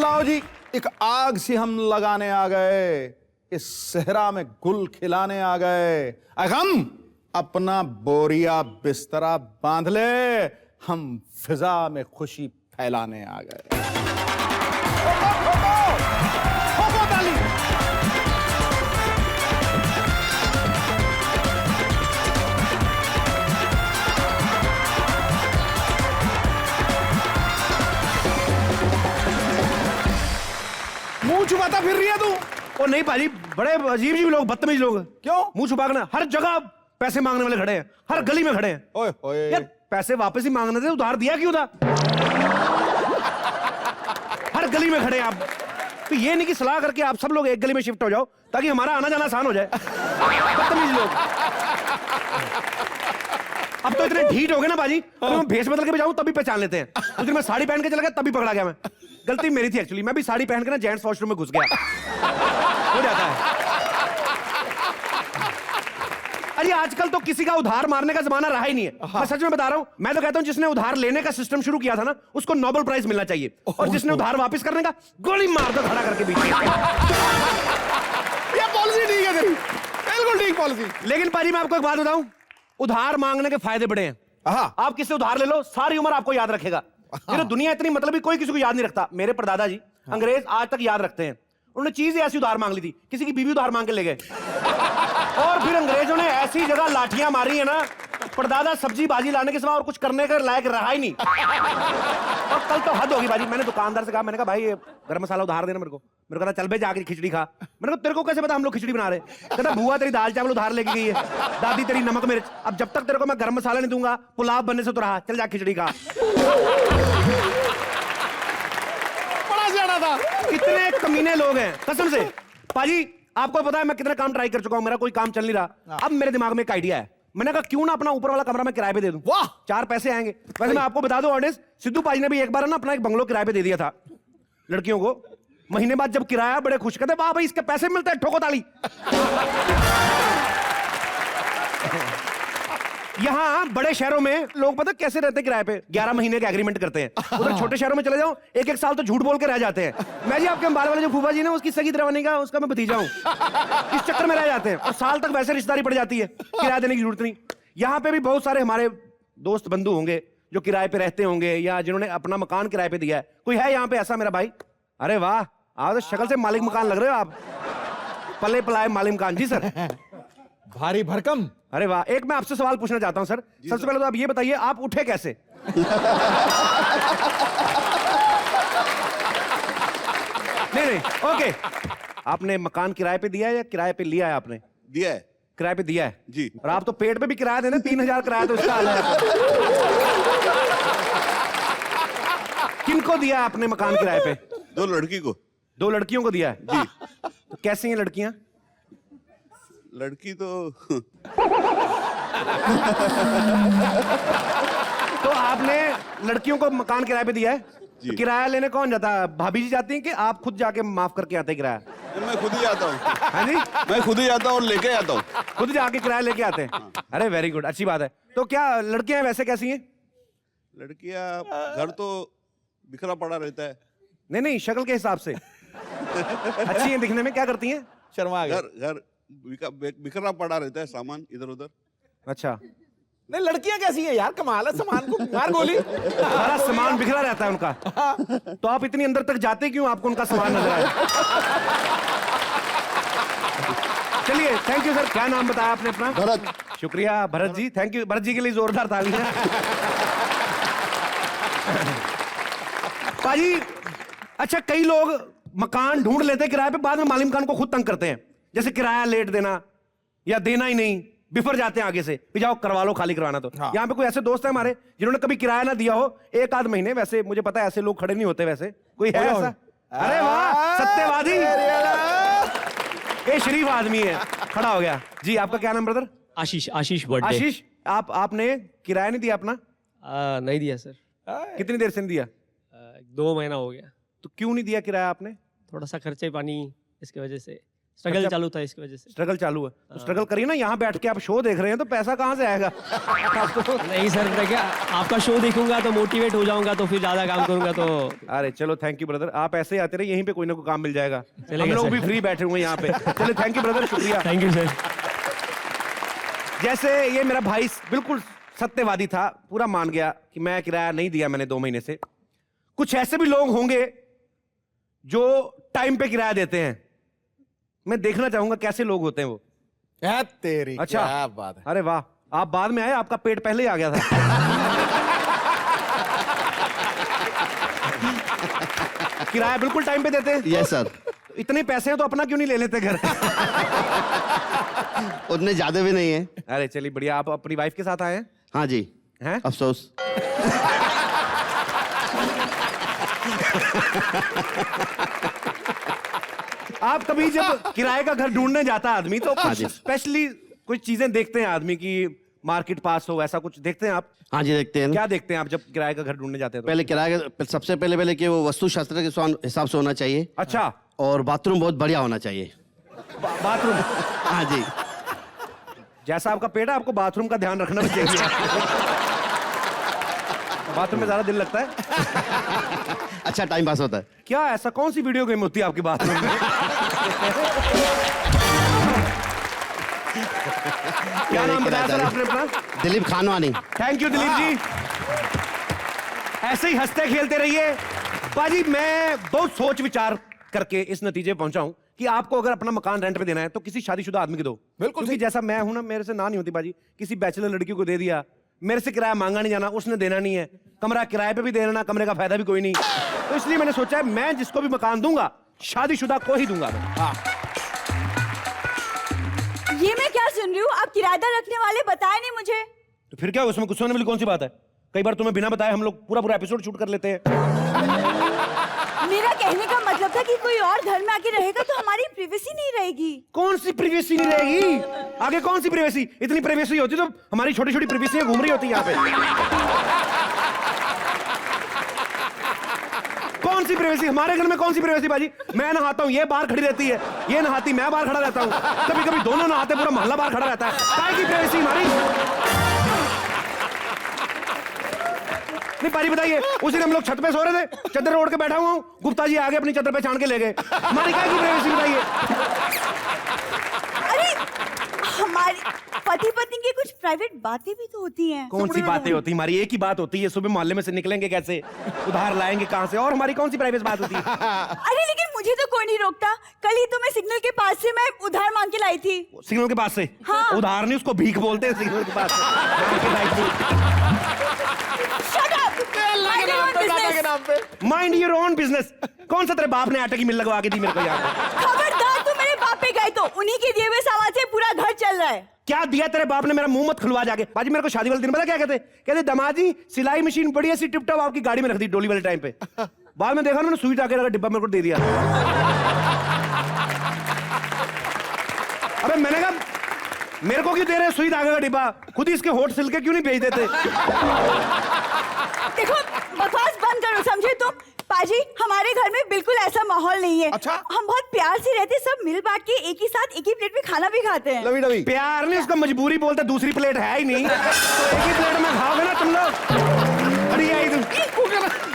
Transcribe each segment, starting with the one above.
लाओ जी, एक आग सी हम लगाने आ गए, इस सहरा में गुल खिलाने आ गए। अगम अपना बोरिया बिस्तरा बांध ले, हम फिजा में खुशी फैलाने आ गए। मुंह छुपाता फिर रही है तू? ओ नहीं भाजी, बड़े अजीब अजीब लोग, बदतमीज लोग। क्यों? मुंह छुपाना, हर जगह पैसे मांगने वाले खड़े हैं, हर गली में खड़े हैं। ओए ओए यार पैसे वापस ही मांगने थे, उधार दिया क्यों था? हर गली में खड़े हैं आप। तो ये नहीं कि सलाह करके आप सब लोग एक गली में शिफ्ट हो जाओ ताकि हमारा आना जाना आसान हो जाए। बदतमीज लोग। अब तो इतने ढीठ हो गए ना बाजी, तो मैं भेष बदल के भी जाऊं तब भी पहचान लेते हैं। उस दिन मैं साड़ी पहन के चला गया तब भी पकड़ा गया। मैं गलती मेरी थी एक्चुअली, मैं भी साड़ी पहन के ना जेंट्स वॉशरूम में घुस गया। हो जाता है। अरे आजकल तो किसी का उधार मारने का जमाना रहा ही नहीं है। मैं सच में बता रहा हूं, मैं तो कहता हूं जिसने उधार लेने का सिस्टम शुरू किया था ना, उसको नोबेल प्राइज मिलना चाहिए। और जिसने उधार वापस करने का, गोली मार दो खड़ा करके बीच में। ये पॉलिसी ठीक है तेरी, बिल्कुल ठीक पॉलिसी। लेकिन पाजी मैं आपको एक बात बताऊं, उधार मांगने के फायदे बड़े हैं। आप किससे उधार ले लो, सारी उम्र आपको याद रखेगा। ये तो दुनिया इतनी मतलब कोई किसी को याद नहीं रखता। मेरे परदादा जी अंग्रेज आज तक याद रखते हैं। उन्होंने चीज ऐसी उधार मांग ली थी, किसी की बीवी उधार मांग के ले गए। और फिर अंग्रेजों ने ऐसी जगह लाठियां मारी है ना, परदादा सब्जी भाजी लाने के सिवा और कुछ करने के लायक रहा ही नहीं। और कल तो हद होगी बाजी, मैंने दुकानदार से कहा, मैंने कहा भाई गरम मसाला उधार देना मेरे को। मेरे को कहता चल बे जाके खिचड़ी खा। मैंने कहा तेरे को कैसे पता हम लोग खिचड़ी बना रहे? कहता बुआ तेरी दाल चावल उधार लेके गई है, दादी तेरी नमक मिर्च। अब जब तक तेरे को मैं गरम मसाला नहीं दूंगा, पुलाव बनने से तो रहा, चल जा खिचड़ी खा। बड़ा सियाना था। कितने कमीने लोग हैं कसम से। पाजी आपको पता है मैं कितने काम ट्राई कर चुका हूं, मेरा कोई काम चल नहीं रहा। अब मेरे दिमाग में एक आइडिया है, मैंने कहा क्यों ना अपना ऊपर वाला कमरा मैं किराए पे दे दूं। वाह, 4 पैसे आएंगे। वैसे मैं आपको बता दूं ऑडियंस, सिद्धू पाजी ने भी एक बार ना अपना एक बंगलो किराए पे दे दिया था लड़कियों को। महीने बाद जब किराया, बड़े खुश, कहते वाह भाई इसके पैसे मिलते हैं, ठोको ताली। यहाँ बड़े शहरों में लोग पता कैसे रहते हैं किराए पे, 11 महीने का एग्रीमेंट करते हैं। उधर छोटे शहरों में चले जाओ, 1-1 साल तो झूठ बोल के रह जाते हैं। मैं जी आपके अंबाला वाले जो फूफा जी ने, उसकी सगी द्रवनी का उसका मैं भतीजा हूं। इस चक्कर में रह जाते हैं और साल तक वैसे रिश्तेदारी पड़ जाती है, किराया देने की जरूरत नहीं। यहाँ पे भी बहुत सारे हमारे दोस्त बंधु होंगे जो किराए पे रहते होंगे या जिन्होंने अपना मकान किराए पे दिया है। कोई है यहाँ पे ऐसा मेरा भाई? अरे वाह, आप तो शक्ल से मालिक मकान लग रहे हो आप। पले पलाए मालिक मकान। जी सर। भारी भरकम। अरे वाह, एक मैं आपसे सवाल पूछना चाहता हूं सर। सबसे पहले तो आप ये बताइए, आप उठे कैसे? नहीं, ओके। आपने मकान किराए पे दिया है या किराए पे लिया है? आपने दिया है। किराए पे दिया है जी। और आप तो पेट पे भी किराया देना, 3000 किराया तो उसका हाल है। किनको दिया आपने मकान किराए पे? 2 लड़की को। 2 लड़कियों को दिया है जी। तो कैसी हैं लड़कियां? लड़की तो तो आपने लड़कियों को मकान किराए पे दिया है? तो किराया लेने कौन जाता है? भाभी जी जाती हैं कि आप खुद जाके माफ करके आते हैं किराया? मैं खुद ही आता हूँ। हाँ जी, मैं खुद ही आता हूँ और लेके आता हूँ। खुद जाके किराया लेके आते हैं। अरे वेरी गुड, अच्छी बात है। तो क्या लड़कियां वैसे कैसी हैं? लड़कियां, घर तो बिखरा पड़ा रहता है। नहीं, शक्ल के हिसाब से अच्छी हैं दिखने में। क्या करती हैं? शर्मा गए। घर बिखरा पड़ा रहता है, सामान इधर उधर। अच्छा, नहीं लड़कियां कैसी हैं यार, कमाल है, सामान को मार गोली। सारा सामान बिखरा रहता है उनका। तो आप इतनी अंदर तक जाते क्यों, आपको उनका सामान नजर आए? चलिए, थैंक यू सर। क्या नाम बताया आपने अपना? भरत। शुक्रिया भरत जी, थैंक यू। भरत जी के लिए जोरदार तालियां। पाजी अच्छा, कई लोग मकान ढूंढ लेते हैं किराए पे, बाद में मालिक मकान को खुद तंग करते हैं। जैसे किराया लेट देना या देना ही नहीं, बिफर जाते हैं आगे से, जाओ करवा लो, खाली करवाना तो। हाँ। यहाँ पे कोई ऐसे दोस्त है हमारे जिन्होंने कभी किराया ना दिया हो 1-8 महीने। वैसे मुझे पता है ऐसे लोग खड़े नहीं होते, वैसे कोई है ऐसा? अरे वाह, सत्यवादी, ये शरीफ आदमी है, खड़ा हो गया। जी आपका क्या नाम ब्रदर? आशीष बर्थडे। आशीष, आपने किराया नहीं दिया अपना? नहीं दिया सर। कितनी देर से नहीं दिया? 2 महीना हो गया। तो क्यों नहीं दिया किराया आपने? थोड़ा सा खर्चे पानी इसकी वजह से। स्ट्रगल चालू था इसकी वजह से। स्ट्रगल चालू है तो स्ट्रगल करिए ना, यहाँ बैठ के आप शो देख रहे हैं तो पैसा कहाँ से आएगा? आपको नहीं सर, देखिए आपका शो देखूंगा तो मोटिवेट हो जाऊंगा, तो फिर ज्यादा काम करूंगा तो। अरे चलो, थैंक यू ब्रदर, आप ऐसे ही आते रहे, यहीं पे कोई ना कोई काम मिल जाएगा। चलेगा हम लोग सर। भी फ्री बैठे हुए हैं यहाँ पे। चलो थैंक यू ब्रदर, शुक्रिया। Thank you sir. जैसे ये मेरा भाई बिल्कुल सत्यवादी था, पूरा मान गया कि मैं किराया नहीं दिया मैंने 2 महीने से। कुछ ऐसे भी लोग होंगे जो टाइम पे किराया देते हैं, मैं देखना चाहूंगा कैसे लोग होते हैं वो। क्या तेरी अच्छा, क्या बात है। अरे वाह, आप बाद में आए, आपका पेट पहले ही आ गया था। किराया बिल्कुल टाइम पे देते हैं? Yes sir. तो इतने पैसे हैं तो अपना क्यों नहीं ले लेते घर? उतने ज्यादा भी नहीं है। अरे चलिए बढ़िया, आप अपनी वाइफ के साथ आए हैं? हाँ जी। हैं? अफसोस। आप कभी जब किराए का घर ढूंढने जाता है आदमी तो हाँ कुछ जी। स्पेशली कुछ चीजें देखते हैं आदमी की, मार्केट पास हो, ऐसा कुछ देखते हैं आप? हाँ जी, देखते हैं ना। क्या देखते हैं आप जब किराए का घर ढूंढने जाते हैं तो? पहले किराए का सबसे पहले कि वो वस्तु शास्त्र के हिसाब से होना चाहिए, अच्छा, और बाथरूम बहुत बढ़िया होना चाहिए। बाथरूम? हाँ जी। जैसा आपका पेट है, आपको बाथरूम का ध्यान रखना भी चाहिए। बाथरूम में ज्यादा दिल लगता है? अच्छा टाइम पास होता है। क्या ऐसा कौन सी वीडियो गेम होती है आपकी बाथरूम में? क्या नाम बताया सर आपने अपना? दिलीप खानवानी। थैंक यू दिलीप जी, ऐसे ही हंसते खेलते रहिए। बाजी, मैं बहुत सोच विचार करके इस नतीजे पे पहुंचा हूं कि आपको अगर अपना मकान रेंट पे देना है तो किसी शादीशुदा आदमी को दो। बिल्कुल, क्योंकि जैसा मैं हूं ना, मेरे से ना नहीं होती बाजी। किसी बैचलर लड़की को दे दिया, मेरे से किराया मांगा नहीं जाना, उसने देना नहीं है, कमरा किराए पे भी देना, कमरे का फायदा भी कोई नहीं। तो इसलिए मैंने सोचा है मैं जिसको भी मकान दूंगा शादीशुदा को ही दूंगा। ये मैं क्या सुन रही हूँ? आप किराएदार रखने वाले बताए नहीं मुझे। तो फिर क्या उसमें गुस्सा होने वाली कौन सी बात है? कई बार तुम्हें बिना बताए हम लोग पूरा एपिसोड शूट कर लेते हैं। मेरा कहने का मतलब था कि कोई और घर में आके रहेगा तो हमारी प्राइवेसी नहीं रहेगी। कौन सी प्राइवेसी नहीं रहेगी? आगे कौन सी प्राइवेसी? इतनी प्राइवेसी होती तो हमारी छोटी छोटी प्राइवेसियां घूम रही होती यहाँ पे। कौन सी प्राइवेसी? हमारे घर में कौन सी प्राइवेसी बाजी? मैं नहाता हूँ, ये बाहर खड़ी रहती है, ये नहाती, मैं बाहर खड़ा रहता हूँ, कभी कभी दोनों नहाते, पूरा मोहल्ला बाहर खड़ा रहता है। काय की प्राइवेसी हमारी? नहीं पारी, बताइए, उस दिन हम लोग छत पे सो रहे थे, चद्दर ओढ़ के बैठा हुआ हूँ, गुप्ता जी आगे अपनी चद्दर पे छान के ले गए। हमारी काय की प्राइवेसी बताइए? अरे हमारी पति पत्नी की कुछ प्राइवेट बातें भी तो होती हैं। कौन सी बातें होती? हमारी एक ही बात होती है, सुबह मोहल्ले में से निकलेंगे कैसे, उधार लाएंगे कहां से, और हमारी कौन सी प्राइवेट बात होती है? अरे लेकिन मुझे तो कोई नहीं रोकता। कल ही तो मैं सिग्नल के पास से मैं उधार मांग के लाई थी। सिग्नल के पास से? हाँ। उधार नहीं, उसको भीख बोलते हैं। सिग्नल के पास से मांग के लाई थी। Shut up! Mind your own business. Mind your own business. कौन सा तेरे बाप ने आटे की मिल लगवा के दी मेरे को यहाँ पे? खबरदार, तू मेरे बाप पे गए तो उन्हीं के दिए हुए सामान से पूरा घर चल रहा है। क्या दिया तेरे बाप ने? मेरा मुंह मत खुलवा जाके। बाजी मेरे को शादी वाले दिन पता क्या कहते दामाद जी सिलाई मशीन बढ़िया सी टिप टॉप आपकी गाड़ी में रख दी डोली वाले टाइम पे। बाद में देखा ना, सुई टाके लगा डिब्बा मेरे को दे दिया। अबे मैंने कहा मेरे को क्यों दे रहे सुई धागे का डिब्बा, खुद ही इसके होठ सिल के क्यों नहीं भेज देते? देखो बकवास बंद करो, समझे तुम? पाजी, हमारे घर में बिल्कुल ऐसा माहौल नहीं है। अच्छा? हम बहुत प्यार से रहते, सब मिल बांट के एक ही साथ एक ही प्लेट में खाना भी खाते हैं। Lovey dovey. प्यार नहीं, उसका मजबूरी बोलते, दूसरी प्लेट है ही नहीं, तो एक ही प्लेट में खाओगे ना तुम लोग। अरे आई तुम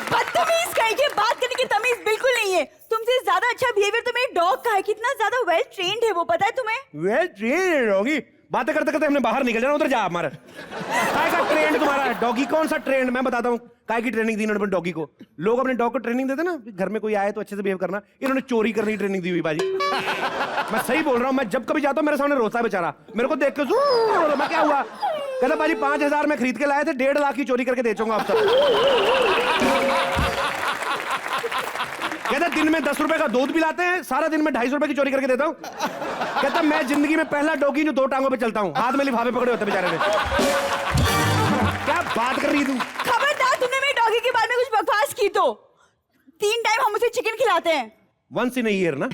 बदतमीज कहीं के, बात करने की तमीज बिल्कुल नहीं है। तुमसे ज्यादा अच्छा बिहेवियर तो मेरे डॉग का है। कितना ज्यादा वेल ट्रेन्ड है वो, पता है तुम्हें? वेल ट्रेन्ड होगी? बातें करते करते हमने बाहर निकल जाना, उधर जा हमारा। काय का ट्रेंड तुम्हारा? डॉगी कौन सा ट्रेंड? मैं बताता हूँ काय की ट्रेनिंग दी इन्होंने अपने डॉगी को। लोग अपने डॉग को ट्रेनिंग देते ना, घर में कोई आए तो अच्छे से बिहेव करना, इन्होंने चोरी करने की ट्रेनिंग दी हुई बाजी। मैं सही बोल रहा हूँ, मैं जब कभी जाता हूँ मेरे सामने रोता है बेचारा, मेरे को देख के मैं क्या हुआ, कहता बाजी 5,000 में खरीद के लाए थे, 1.5 लाख की चोरी करके दे चूंगा अब तक। कहता दिन में 10 रुपए का दूध भी लाते हैं, सारा दिन में 250 रुपए की चोरी करके देता हूँ। कहता मैं जिंदगी में पहला डॉगी जो 2 टांगों पे चलता हूँ, हाथ में लिफाफे पकड़े होते बेचारे ने। क्या बात कर रही तू? खबरदार, तुमने मेरे डॉगी के बारे में कुछ बकवास की तो 3 टाइम हम उसे चिकन खिलाते हैं। वंस इन अ ईयर ना।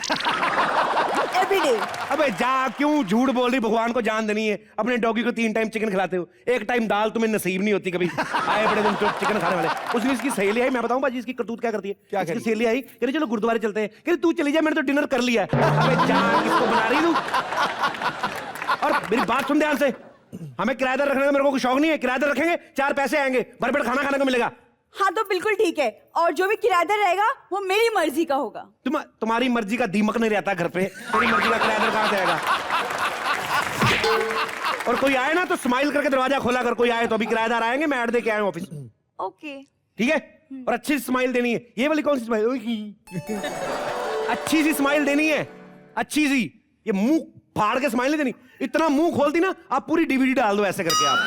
एवरीडे। अबे जा, क्यों झूठ बोल रही? भगवान को जान देनी है। अपने डॉगी को 3 टाइम चिकन खिलाते हो, 1 टाइम दाल तुम्हें नसीब नहीं होती कभी। आए बड़े तुम चिकन खाने वाले। उस दिन इसकी सहेली आई, मैं बताऊं बाजी इसकी करतूत क्या करती है? क्या इसकी सहेली आई, कह रही चलो गुरुद्वारे चलते हैं। कह रही तू चली जा, मैंने तो डिनर कर लिया है। अबे जा, किसको बना रही तू? और मेरी बात सुन ध्यान से, हमें किराएदार रखने का मेरे को शौक नहीं है। किराएदार रखेंगे 4 पैसे आएंगे, भरपेट खाना खाने को मिलेगा। हाँ तो बिल्कुल ठीक है, और जो भी किराएदार रहेगा वो मेरी मर्जी का होगा। तुम्हारी मर्जी का दीमक नहीं रहता घर पे, तेरी मर्जी का किराएदार कहां से आएगा? और कोई आए ना तो स्माइल करके दरवाजा खोला कर। कोई आए तो अभी किराएदार आएंगे, मैं ऐड दे के आया हूं ऑफिस। ओके ठीक है? और अच्छी स्माइल देनी है। ये वाली कौन सी स्माइल? अच्छी सी स्माइल देनी है, अच्छी सी। ये मुंह फाड़ के स्माइल नहीं देनी। इतना मुंह खोलती ना, आप पूरी डीवीडी डाल दो ऐसे करके आप।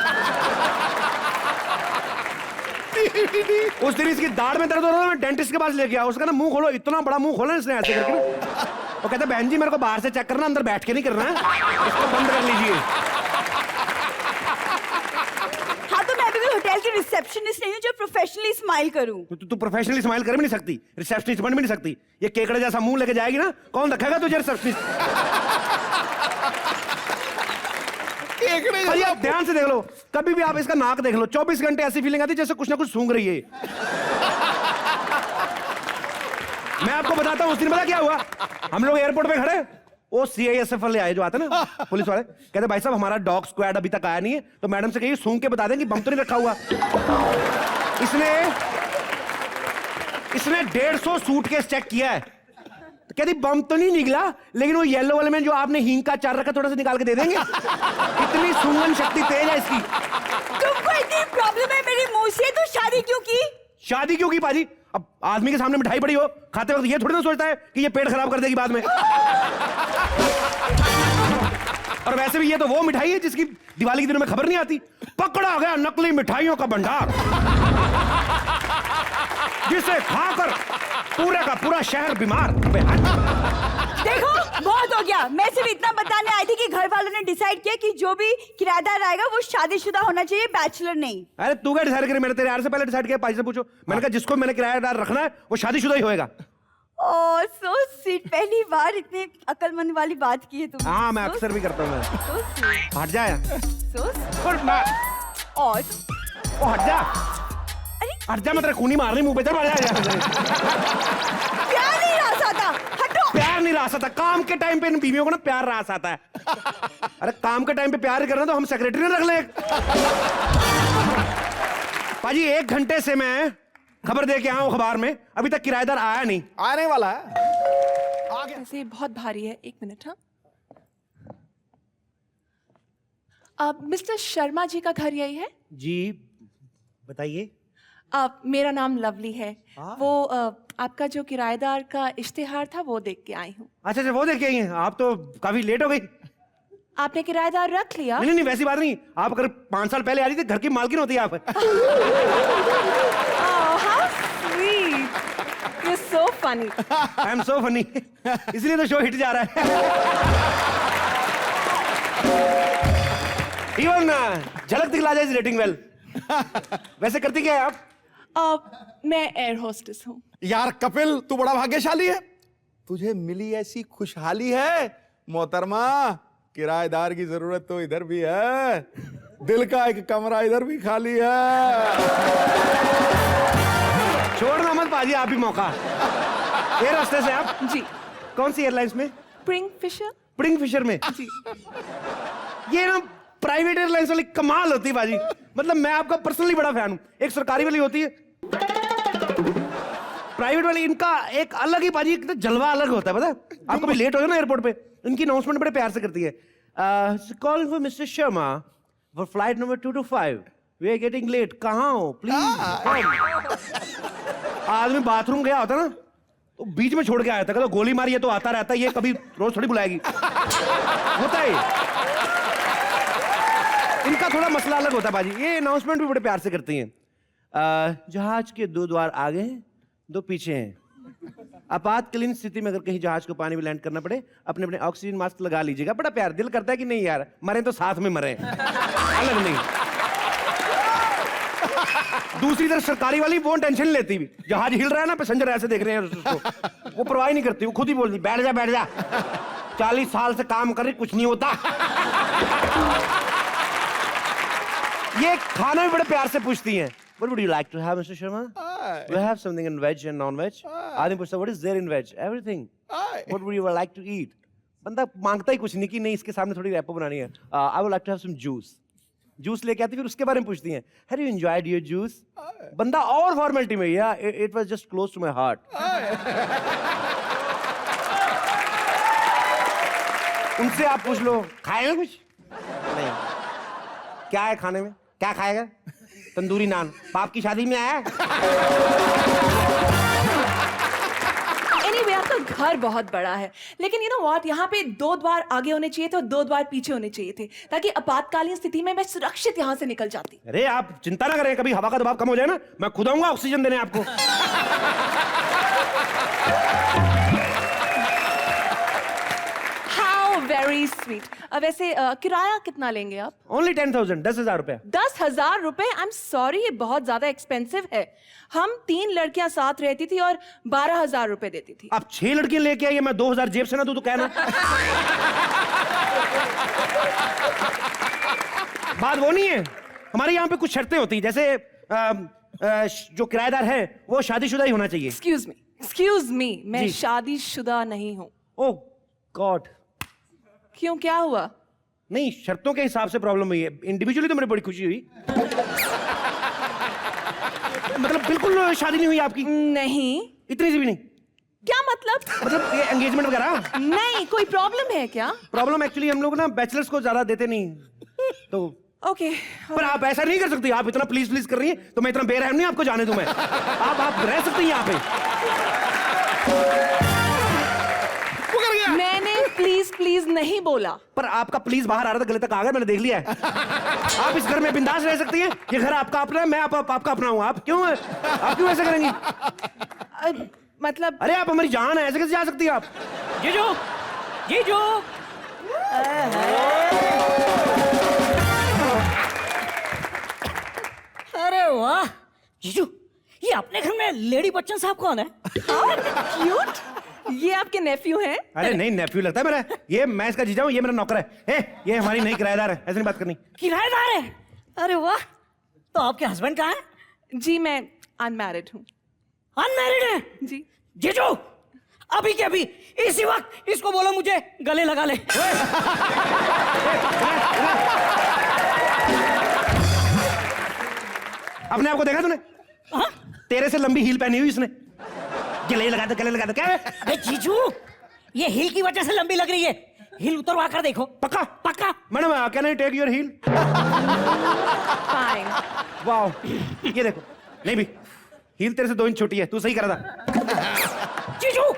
उस दिन इसकी दाढ़ में दर्द हो रहा था, मैं डेंटिस्ट के पास लेके गया। उसका ना मुंह खोलो, इतना बड़ा मुंह खोला इसने ऐसे करके ना। वो कहता बहन जी मेरे को बाहर से चेक करना, अंदर बैठ के नहीं करना है, इसको बंद कर लीजिए। हाँ तो मैं भी होटल की रिसेप्शनिस्ट नहीं हूँ जो प्रोफेशनली स्माइल करूँ। तू प्रोफेशनली स्माइल कर भी नहीं सकती, रिसेप्शनिस्ट बन भी नहीं सकती। ये केकड़े जैसा मुंह लेके जाएगी ना, कौन रखेगा तुझे रिसेप्शनिस्ट? भाई आप ध्यान से देख लो, कभी भी आप इसका नाक देख लो, 24 घंटे ऐसी फीलिंग आती है जैसे कुछ ना कुछ सूंघ रही है। मैं आपको बताता हूं, उस दिन पता क्या हुआ? हम लोग एयरपोर्ट पे खड़े, वो CISF वाले आए जो आते ना पुलिस वाले, कहते भाई साहब हमारा डॉग स्क्वाड अभी तक आया नहीं है, तो मैडम से कहिए सूंघ के बता दें कि बम तो नहीं रखा हुआ। इसने 150 सूटकेस चेक किया है, कहती बम तो नहीं निकला, लेकिन वो येलो वाले में जो आपने हींग का अचार रखा थोड़ा सा निकाल के दे देंगे। इतनी सूंघन शक्ति तेज है इसकी। तुमको इतनी प्रॉब्लम है मेरी मुंह से, तो शादी क्यों की? शादी क्यों की पाजी? अब आदमी के सामने मिठाई पड़ी हो, खाते वक्त ये थोड़ी ना सोचता है कि ये पेट खराब कर देगी बाद में। और वैसे भी ये तो वो मिठाई है जिसकी दिवाली के दिनों में खबर नहीं आती। पकड़ा गया नकली मिठाइयों का भंडार, जिसे खाकर पूरा का पूरा शहर बीमार। देखो बहुत हो गया, मैं सिर्फ इतना बताने आई थी कि घर वालों ने डिसाइड किया कि जो भी किराएदार आएगा वो शादीशुदा होना चाहिए, बैचलर नहीं। अरे तू क्या डिसाइड करे? मैंने तेरे यार से पहले डिसाइड किया, पाजी से पूछो। मैंने कहा जिसको मैंने किराएदार रखना है वो शादीशुदा ही होएगा। ओह सो स्वीट, पहली बार इतने अक्लमंद वाली बात की है तुमने। हाँ मैं अक्सर भी करता हूँ। सो स्वीट, हट जा यार, सो और और हट जा, अरे हट जा, मैं तेरे खूनी मार रही मुंह पे। चल बढ़ जा। प्यार नहीं रास आता, हटो। प्यार नहीं रास आता, काम के टाइम पे इन बीवियों को ना प्यार रास आता है। अरे काम के टाइम पे प्यार करना तो हम सेक्रेटरी रख ले। पाजी 1 घंटे से मैं खबर दे के आया हूं अखबार में, अभी तक किराएदार आया नहीं। आने वाला है, आ गया। ऐसे बहुत भारी है, 1 मिनट। हाँ अब मिस्टर शर्मा जी का घर यही है? जी बताइए। मेरा नाम लवली है। वो आपका जो किराएदार का इश्तिहार था वो देख के आई हूँ। अच्छा वो देख के आई हैं आप, तो काफी लेट हो गई। आपने किराएदार रख लिया? नहीं वैसी बात नहीं, आप अगर 5 साल पहले आ रही थी, घर की मालकिन होती है आप। How sweet. You're so funny. I am so funny, इसलिए तो शो हिट जा रहा है। इवन झलक दिखला जाए रेटिंग वेल। वैसे करती क्या है आप? मैं एयर होस्टेस हूँ। यार कपिल, तू बड़ा भाग्यशाली है, तुझे मिली ऐसी खुशहाली है। मोहतरमा, किराएदार की जरूरत तो इधर भी है, दिल का एक कमरा इधर भी खाली है। छोड़ना मत पाजी आप भी मौका। एयर होस्टेस है आप? जी। कौन सी एयरलाइंस में? प्रिंग फिशर। प्रिंग फिशर में? जी। ये ना प्राइवेट एयरलाइंस वाली कमाल होती है बाजी, मतलब मैं आपका पर्सनली बड़ा फैन हूं। एक सरकारी वाली होती है, प्राइवेट वाली, इनका एक अलग ही बाजी, एक जलवा अलग होता है। पता है आपको भी लेट हो ना एयरपोर्ट पे, इनकी अनाउंसमेंट बड़े प्यार से करती है। Call for mister Sharma for flight number 225, we are getting late. कहाँ हो प्लीज? आदमी बाथरूम गया होता ना तो बीच में छोड़ के आया था, कहता गोली मारी है तो आता रहता है, ये कभी रोज थोड़ी बुलाएगी। होता है इनका थोड़ा मसला अलग होता है बाजी। ये अनाउंसमेंट भी बड़े प्यार से करती हैं। जहाज के 2 द्वार आगे हैं, 2 पीछे हैं। आपातकालीन स्थिति में अगर कहीं जहाज को पानी में लैंड करना पड़े, अपने अपने ऑक्सीजन मास्क लगा लीजिएगा। बड़ा प्यार, दिल करता है कि नहीं यार मरे तो साथ में मरे, अलग नहीं। दूसरी तरफ सरकारी वाली वो टेंशन नहीं लेती भी, जहाज हिल रहा है ना, पैसेंजर ऐसे देख रहे हैं उसको, वो परवाह नहीं करती, वो खुद ही बोलती बैठ जा बैठ जा। 40 साल से काम कर रही, कुछ नहीं होता। ये खाना भी बड़े प्यार से पूछती हैं। What would you like to have, Mr. Sharma? Do you have something in veg and non-veg? आदमी पूछता, what is there in veg? Everything. What would you like to eat? बंदा मांगता ही कुछ नहीं कि नहीं इसके सामने थोड़ी रैपो बनानी है। I would like to have some juice. Juice लेके आती फिर उसके बारे में पूछती हैं। Have you enjoyed your juice? बंदा और फॉर्मेलिटी में, yeah, it was just close to my heart. उनसे आप पूछ लो, खाएगा कुछ? नहीं। क्या है खाने में? क्या खाएगा? तंदूरी नान। बाप की शादी में आया है? Anyway, आपका घर बहुत बड़ा है, लेकिन you know what, यहाँ पे 2 द्वार आगे होने चाहिए थे और 2 द्वार पीछे होने चाहिए थे, ताकि आपातकालीन स्थिति में मैं सुरक्षित यहाँ से निकल जाती। अरे आप चिंता ना करें, कभी हवा का दबाव कम हो जाए ना, मैं खुद आऊंगा ऑक्सीजन देने आपको। How very sweet. वैसे किराया कितना लेंगे आप? Only 10,000, 10,000 रुपए। 10,000 रुपए? I'm sorry, ये बहुत ज्यादा एक्सपेंसिव है। हम 3 लड़कियां साथ रहती थी और 12,000 रुपए देती थी। आप 6 लड़कियां लेके आइए, मैं 2,000 जेब से ना दूं तो कहना। बात वो नहीं है, हमारे यहाँ पे कुछ शर्तें होती हैं, जैसे जो किराएदार है वो शादीशुदा ही होना चाहिए। Excuse me, मैं जी। शादीशुदा नहीं हूँ। ओह गॉड, क्यों, क्या हुआ? नहीं शर्तों के हिसाब से प्रॉब्लम हुई है, इंडिविजुअली तो मेरी बड़ी खुशी हुई। मतलब बिल्कुल शादी नहीं हुई आपकी? नहीं। इतनी सी भी नहीं? क्या मतलब ये एंगेजमेंट वगैरह? नहीं, कोई प्रॉब्लम है क्या? प्रॉब्लम एक्चुअली हम लोग ना बैचलर्स को ज्यादा देते नहीं, तो ओके। पर आप ऐसा नहीं कर सकती, आप इतना प्लीज प्लीज कर रही हैं तो मैं इतना बेरहम नहीं आपको जाने दूं मैं। आप रह सकती हैं यहाँ पे। मैंने प्लीज नहीं बोला। पर आपका प्लीज बाहर आ रहा था, गले तक आ गया, मैंने देख लिया है। आप इस घर में बिंदास रह सकती हैं, ये घर आपका अपना है, मैं आपका अपना हूं। आप क्यों ऐसा करेंगी? मतलब अरे आप हमारी जान है, ऐसे कैसे जा सकती हैं आप? जीजू अरे वाह जीजू, ये अपने घर में लेडी बच्चन साहब कौन है? क्यूट, ये आपके नेफ्यू हैं? अरे नहीं, नेफ्यू लगता है मेरा, ये मैं इसका जीजा हूं, ये मेरा नौकर है। ये हमारी नई किराएदार है, ऐसे नहीं बात करनी। किराएदार है? अरे वाह, तो आपके हस्बैंड कहाँ है? जी मैं अनमैरिड हूँ। अनमैरिड है? जी। जीजू अभी के अभी इसी वक्त इसको बोलो मुझे गले लगा ले। अपने आपको देखा तूने? हाँ? तेरे से लंबी हील पहनी हुई इसने, गले लगा दे क्या है? अरे जीजू, ये हील की वजह से लंबी लग रही है, हील उतरवा कर देखो। पक्का? पक्का। Madam can I take your heel? Fine. Wow, ये देखो। नहीं भी, हील तेरे से 2 इंच छोटी है, तू सही कर रहा था। जीजू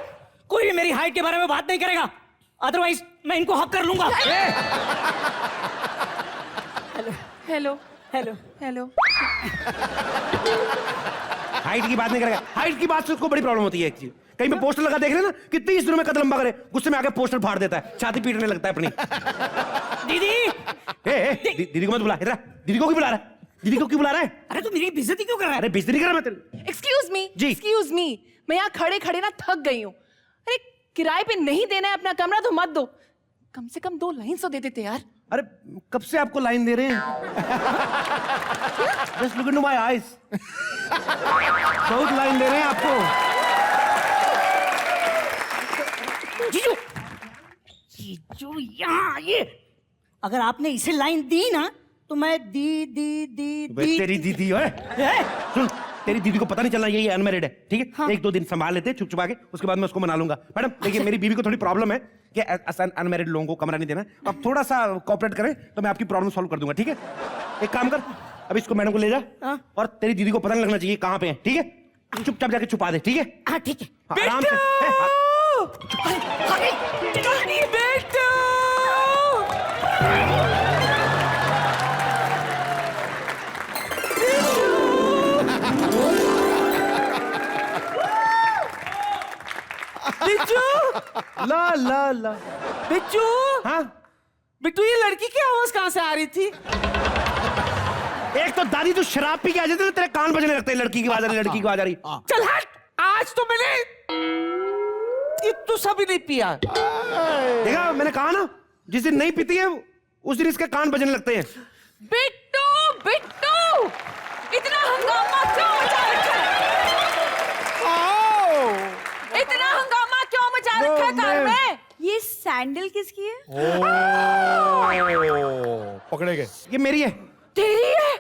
कोई भी मेरी हाइट के बारे में बात नहीं करेगा, अदरवाइज मैं इनको हक कर लूंगा। Hello hello hello. हाइट की बात नहीं करेगा, हाइट की बात से उसको बड़ी प्रॉब्लम होती है। एक चीज कहीं पे पोस्टर लगा देख रहे ना, कितनी इस दिनों में कद लंबा करे, गुस्से में आके पोस्टर फाड़ देता है, छाती पीटने लगता है अपनी। दीदी दीदी को मत बुला, इधर दीदी को क्यों बुला रहा है? दीदी को क्यों बुला रहा है? अरे तू मेरी बेइज्जती क्यों कर रहा है? अरे बेइज्जती नहीं कर रहा मैं तेरी। एक्सक्यूज मी, मैं यहाँ खड़े खड़े ना थक गई हूँ। अरे किराए पे नहीं देना है अपना कमरा तो मत दो, कम से कम 2 लाइन तो दे देते यार। अरे कब से आपको लाइन दे रहे हैं? Just look into my eyes. बहुत लाइन दे रहे हैं आपको। जीजू जीजू यहाँ आइए, अगर आपने इसे लाइन दी ना तो मैं दी तेरी दीदी है? सुन, तेरी दीदी को पता नहीं चलना ये अनमैरिड है, ठीक है? हाँ। 1-2 दिन संभाल लेते छुप छुपा के, उसके बाद मैं उसको मना लूंगा। मैडम देखिए, मेरी बीवी को थोड़ी प्रॉब्लम है कि अनमैरिड लोगों को कमरा नहीं देना, अब थोड़ा सा कोऑपरेट करें तो मैं आपकी प्रॉब्लम सॉल्व कर दूंगा, ठीक है? एक काम कर, अब इसको मैडम को ले जा और तेरी दीदी को पता नहीं लगना चाहिए कहाँ पे है, ठीक है? चुपचाप जाके छुपा दे, ठीक है? हाँ ठीक है। आराम से। बिट्टू, ला बिट्टू, हाँ बिट्टू, ये लड़की की आवाज कहाँ से आ रही थी? एक तो दादी तू शराब पी के आ जाती, तेरे कान बजने लगते हैं, लड़की की आवाज आ रही, लड़की की आवाज आ रही। चल हट, आज तो मैंने तो सभी नहीं पिया। देखा, मैंने कहा ना, जिस दिन नहीं पीती है उस दिन इसके कान बजने लगते हैं। बिट्टू, बिट्टू, इतना हंगामा क्यों मचा रखा है? इतना हंगामा क्यों मचा रखा है कार में? ये सैंडल किसकी है? पकड़े गए। ये मेरी है। तेरी है?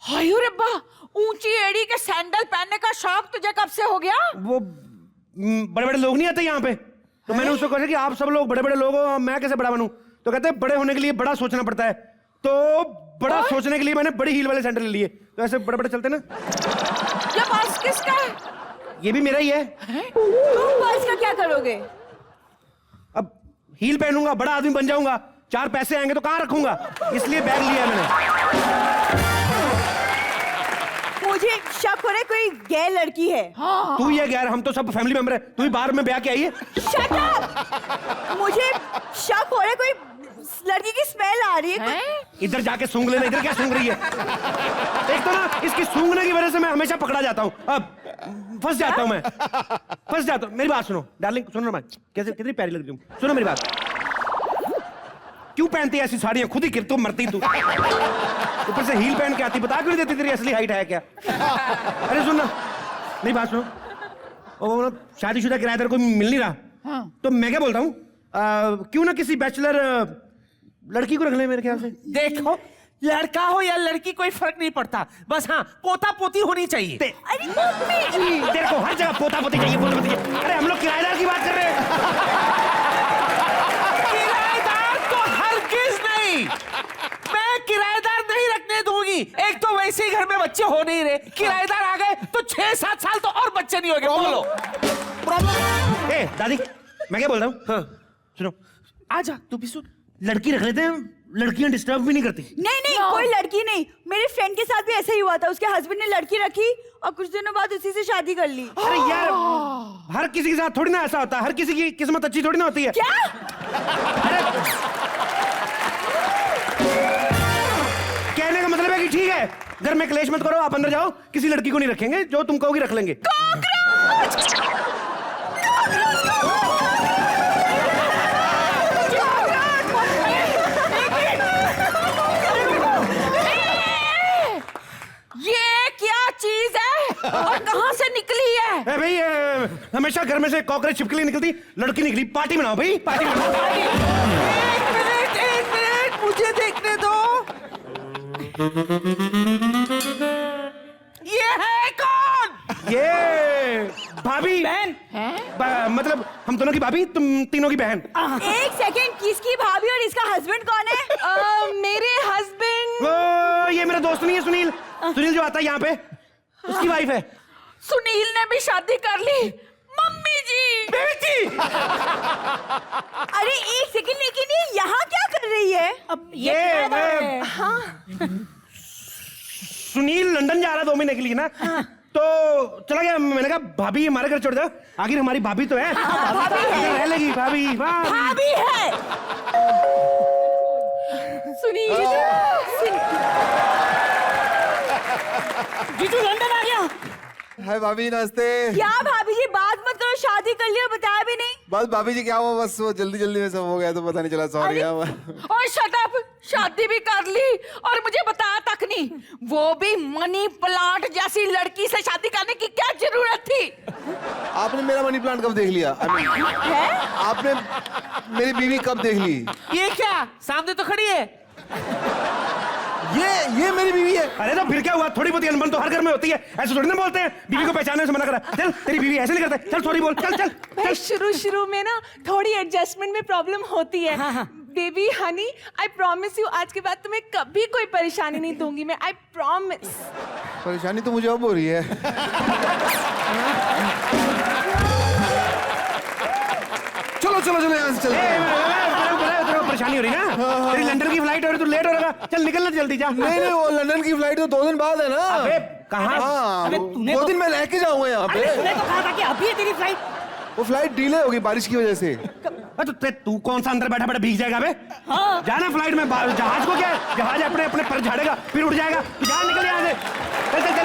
हायो रब्बा, ऊंची एड़ी के सैंडल पहनने का शौक तुझे कब से हो गया? वो बड़े बड़े लोग नहीं आते यहाँ पे, तो मैंने उसको कहा कि आप सब लोग बड़े बड़े लोग हो, मैं कैसे बड़ा बनूं? तो कहते हैं बड़े होने के लिए बड़ा सोचना पड़ता है, तो बड़ा सोचने के लिए मैंने बड़ी हील वाले सैंडल ले लिए, तो ऐसे बड़े बड़े चलते ना। ये पर्स किसका है? ये भी मेरा ही है। तुम पर्स का क्या करोगे? अब हील पहनूंगा, बड़ा आदमी बन जाऊंगा, 4 पैसे आएंगे तो कहाँ रखूंगा, इसलिए बैग लिया मैंने। मुझे शक हो रहा है कोई गैर लड़की है। तू ये गैर, हम तो सब फैमिली मेंबर है। तू ही बाहर में ब्याह के आई है। Shut up! मुझे शक हो रहा है कोई लड़की की स्मेल आ रही है। इधर जाके सूंघ लेना, इधर क्या सूंघ रही है? एक तो ना इसकी सूंघने की वजह से मैं हमेशा पकड़ा जाता हूँ, अब फंस जाता हूँ मैं, फंस जाता हूँ। मेरी बात सुनो डार्लिंग, सुनो ना, कैसे कितनी प्यारी लग रही हूँ, सुनो मेरी बात। क्यों पहनती है ऐसी साड़ियां? खुद ही गिर तो मरती तू, ऊपर से हील पहन के आती, बता क्यों नहीं देती तेरी असली हाइट है क्या? अरे सुन ना, मेरी बात सुनो, वो शादीशुदा किराएदार कोई मिल नहीं रहा, तो मैं क्या बोलता हूँ, क्यों ना किसी बैचलर लड़की को रख ले मेरे ख्याल से। देखो, लड़का हो या लड़की कोई फर्क नहीं पड़ता, बस हाँ पोता पोती होनी चाहिए। अरे मम्मी जी, तेरे को हर जगह पोता पोती चाहिए, पोता पोती चाहिए। अरे हम लोग किराएदार की बात कर रहे हैं। किराएदार तो हरगिज नहीं, मैं किराएदार नहीं रखने दूंगी। एक तो वैसे ही घर में बच्चे हो नहीं रहे, किराएदार आ गए तो 6-7 साल तो और बच्चे नहीं हो गए। बोलो प्रॉब्लम। ए दादी, मैं क्या बोल रहा हूँ, हाँ सुनो, आजा तू भी सुन। लड़की रख लेते हैं, लड़कियां डिस्टर्ब भी नहीं करती। नहीं नहीं कोई लड़की नहीं, मेरे फ्रेंड के साथ भी ऐसा ही हुआ था, उसके हस्बैंड ने लड़की रखी और कुछ दिनों बाद उसी से शादी कर ली। अरे यार, हर किसी के साथ थोड़ी ना ऐसा होता है, हर किसी की किस्मत अच्छी थोड़ी ना होती है। क्या? कहने का मतलब है कि ठीक है, घर में क्लेश मत करो, आप अंदर जाओ, किसी लड़की को नहीं रखेंगे, जो तुम कहोगी रख लेंगे। ये क्या चीज है और कहाँ से निकली है? ए भाई, हमेशा घर में से कॉकरोच छिपकली निकलती, लड़की निकली, पार्टी बनाओ भाई, पार्टी बनाओ। एक मिनट मुझे देखने दो। ये है कौन? ये भाभी बहन मतलब हम दोनों की भाभी, तुम तीनों की बहन। एक सेकेंड, किसकी भाभी और इसका हस्बैंड कौन है? मेरे हस्बैंड। वो ये मेरा दोस्त नहीं है सुनील, सुनील जो आता है यहाँ पे, उसकी वाइफ है। सुनील ने भी शादी कर ली? मम्मी जी, बेटी, अरे एक सेकेंड, लेकिन ये यहाँ क्या कर रही है? अब ये हाँ, सुनील लंदन जा रहा है 2 महीने के लिए ना, तो चला गया। मैंने कहा भाभी हमारे घर छोड़ जाओ, आखिर हमारी भाभी तो है, भाभी है। रह लेगी भाभी। भाभी है। सुनील। जीजू लंदन आ गया। हाय भाभी, नमस्ते। क्या भाभी जी, बात मत करो, शादी कर लिया बताया भी नहीं। बस भाभी जी क्या हुआ, बस वो जल्दी जल्दी में सब हो गया तो पता नहीं चला, सॉरी। और शट अप, शादी भी कर ली और मुझे बताया तक नहीं, वो भी मनी प्लांट जैसी लड़की से शादी करने की क्या जरूरत थी? आपने मेरा मनी प्लांट कब देख लिया? है? आपने मेरी बीवी कब देख ली? ये क्या सामने तो खड़ी है? ये मेरी बीवी है। अरे तो फिर क्या हुआ, थोड़ी बहुत अनबन तो हर घर में होती है, ऐसे थोड़ी ना बोलते हैं, बीवी को पहचानने से मना करा। चल तेरी बीवी ऐसे नहीं करते, चल सॉरी बोल, चल चल भाई शुरू में ना थोड़ी एडजस्टमेंट में प्रॉब्लम होती है। Baby Honey, I promise you, आज के बाद तुम्हें कभी कोई परेशानी नहीं दूंगी मैं, आई प्रॉमिस। परेशानी तो मुझे अब हो रही है। चलो चलो चलो यहाँ से चलो। परेशानी हो रही ना, तेरी लंदन की फ्लाइट हो रही, तू लेट हो रहा, चल निकलना जल्दी जा। नहीं नहीं, वो लंदन की फ्लाइट तो 2 दिन बाद है ना। अबे कहाँ? हाँ, अबे तूने 2 दिन मैं लेके जाऊंगा यहाँ पे। तूने तो कहा था कि अभी है तेरी फ्लाइट। वो फ्लाइट डिले होगी बारिश की वजह से। तो तू कौन सा अंदर बैठा बैठा भीग जाएगा बे? हाँ। जाना फ्लाइट में, जहाज को क्या है, जहाज अपने अपने पर झाड़ेगा फिर उड़ जाएगा, तू जा निकल यहाँ से, चल चल चल।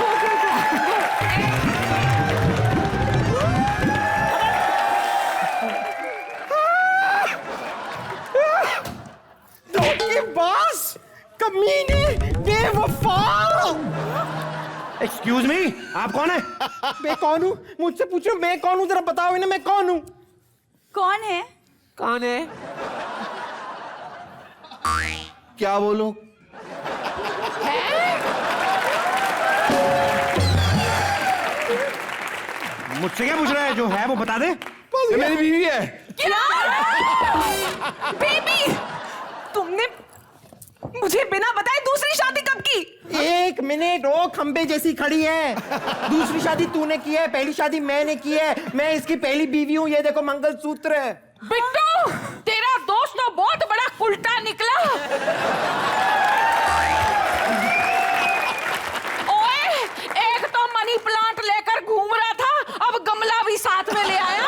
एक्सक्यूज मी, आप कौन है? मैं कौन हूँ? मुझसे पूछो मैं कौन हूँ, जरा बताओ इन्हें मैं कौन हूँ? कौन है? कौन है? क्या बोलूं? मुझसे क्या पूछ रहा है? जो है वो बता दे। ये मेरी बीवी है। क्या? बेबी, तुमने मुझे बिना बताए दूसरी शादी कब की? 1 मिनट, ओ खंबे जैसी खड़ी है। दूसरी शादी तूने की है, पहली शादी मैंने की है। मैं इसकी पहली बीवी हूँ। ये देखो मंगलसूत्र। बिट्टू, तेरा दोस्त तो बहुत बड़ा उल्टा निकला। ओए, एक तो मनी प्लांट लेकर घूम रहा था, अब गमला भी साथ में ले आया।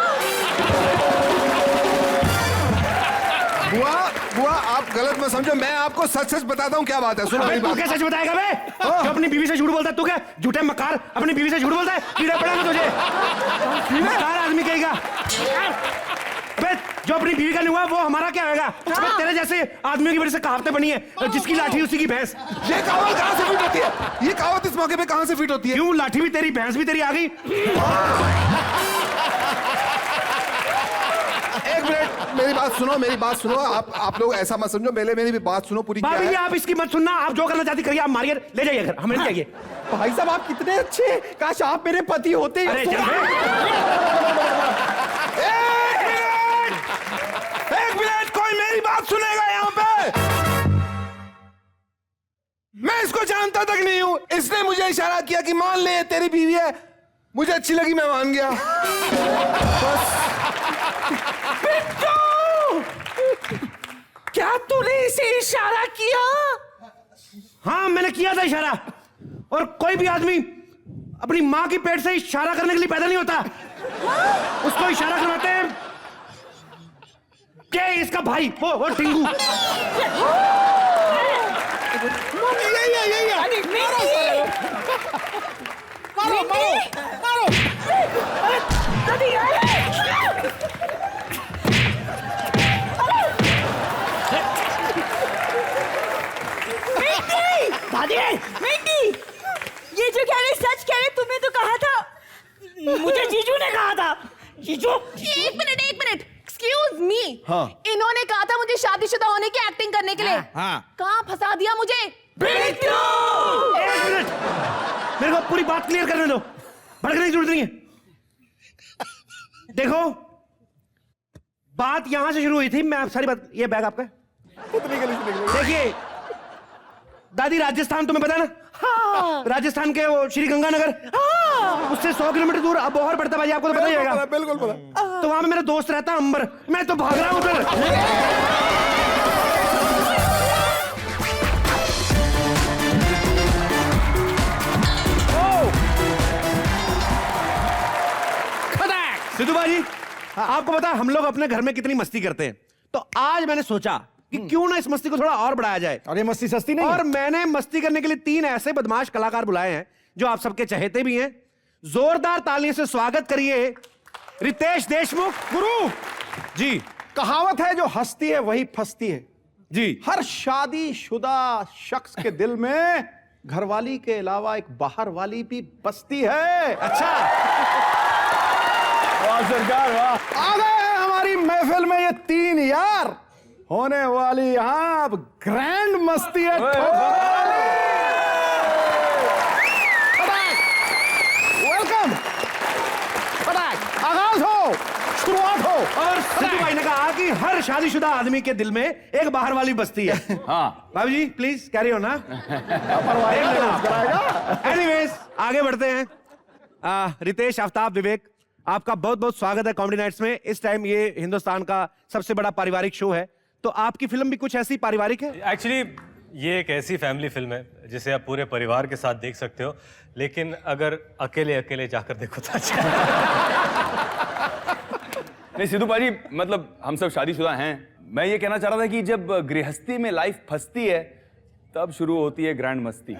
बुआ आप गलत मत समझो, मैं आपको सच सच बताता हूँ क्या बात है। सुनो मेरी तू बात। क्या सच बताएगा बे? जो अपनी बीवी से झूठ बोलता है, तू क्या झूठे मक्कार अपनी बीवी से झूठ बोलता है? कीड़ा पड़ा ना तुझे? मक्कार आदमी कहेगा। बे, जो अपनी बीवी का नहीं हुआ वो हमारा क्या होगा? बे, तेरे जैसे आदमियों की वजह से कहावतें बनी है, जिसकी लाठी उसी की भैंस। ये कहावत कहाँ से फिट होती है? ये कहावत इस मौके पे कहाँ से फिट होती है? क्यों? लाठी भी तेरी, भैंस भी तेरी आ गई। एक मिनट, मेरी बात सुनो। आप लोग ऐसा मत समझो, मेरी भी बात सुनो पूरी। क्या भाभी जी, है? आप इसकी मत सुनना। आप जो करना चाहती करिए, आप मारिए, ले जाइए घर, हमें नहीं चाहिए। भाई साहब आप कितने अच्छे हैं। काश आप मेरे पति होते। अरे चल बे। एक मिनट, कोई मेरी बात सुनेगा यहाँ पे? मैं इसको जानता तक नहीं हूँ। इसने मुझे इशारा किया कि मान ले तेरी बीवी है। मुझे अच्छी लगी, मैं मान गया। बस। क्या तूने इसे इशारा किया? हाँ, मैंने किया था इशारा। और कोई भी आदमी अपनी माँ की पेट से इशारा करने के लिए पैदा नहीं होता। उसको इशारा करवाते हैं क्या? इसका भाई वो टिंगू। मिंटी, ये जो कह रहे सच कह रहे। तुमने तो कहा था। मुझे जीजू ने कहा था। जीजू, एक मिनट एक्सक्यूज मी। हाँ। इन्होंने कहा था मुझे शादीशुदा होने की एक्टिंग करने के लिए। हाँ। कहाँ फंसा दिया मुझे? एक मिनट, मेरे को पूरी बात क्लियर करने दो, भड़कने की जरूरत नहीं है। देखो, बात यहां से शुरू हुई थी। मैं सारी बात, ये बैग आपका है? देखिए दादी, राजस्थान तुम्हें पता है ना? हाँ। राजस्थान के वो श्री गंगानगर, हाँ। उससे 100 किलोमीटर दूर अबोहर पड़ता है भाई, आपको तो पता ही होगा। बिल्कुल पता। तो वहां पे मेरा दोस्त रहता है अंबर। मैं तो भाग रहा हूं उधर। सिद्धू भाई, आपको पता है हम लोग अपने घर में कितनी मस्ती करते हैं। तो आज मैंने सोचा कि क्यों ना इस मस्ती को थोड़ा और बढ़ाया जाए। और ये मस्ती सस्ती नहीं और मैंने मस्ती करने के लिए 3 ऐसे बदमाश कलाकार बुलाए हैं जो आप सबके चहेते भी हैं। जोरदार तालियों से स्वागत करिए रितेश देशमुख। गुरु जी। कहावत है, जो हंसती है वही फंसती है। जी। हर शादीशुदा शख्स के दिल में घरवाली के अलावा एक बाहर वाली भी बसती है। अच्छा, वाह सरकार वाह। आ गए हैं हमारी महफिल में ये 3 यार। होने वाली यहां अब ग्रैंड मस्ती है। वेलकम। आगाज हो, शुरुआत हो। और सिद्धू भाई ने कहा कि हर शादीशुदा आदमी के दिल में एक बाहर वाली बस्ती है। हाँ बाबू जी प्लीज कैरी ऑन ना। एनीवेज, आगे बढ़ते हैं। रितेश, आफ्ताब, विवेक, आपका बहुत बहुत स्वागत है कॉमेडी नाइट्स में। इस टाइम ये हिंदुस्तान का सबसे बड़ा पारिवारिक शो है, तो आपकी फिल्म भी कुछ ऐसी पारिवारिक है? एक्चुअली ये एक ऐसी फैमिली फिल्म है जिसे आप पूरे परिवार के साथ देख सकते हो, लेकिन अगर अकेले अकेले जाकर देखो तो अच्छा। नहीं सिद्धू भाजी, मतलब हम सब शादीशुदा हैं। मैं ये कहना चाह रहा था कि जब गृहस्थी में लाइफ फंसती है तब शुरू होती है ग्रैंड मस्ती।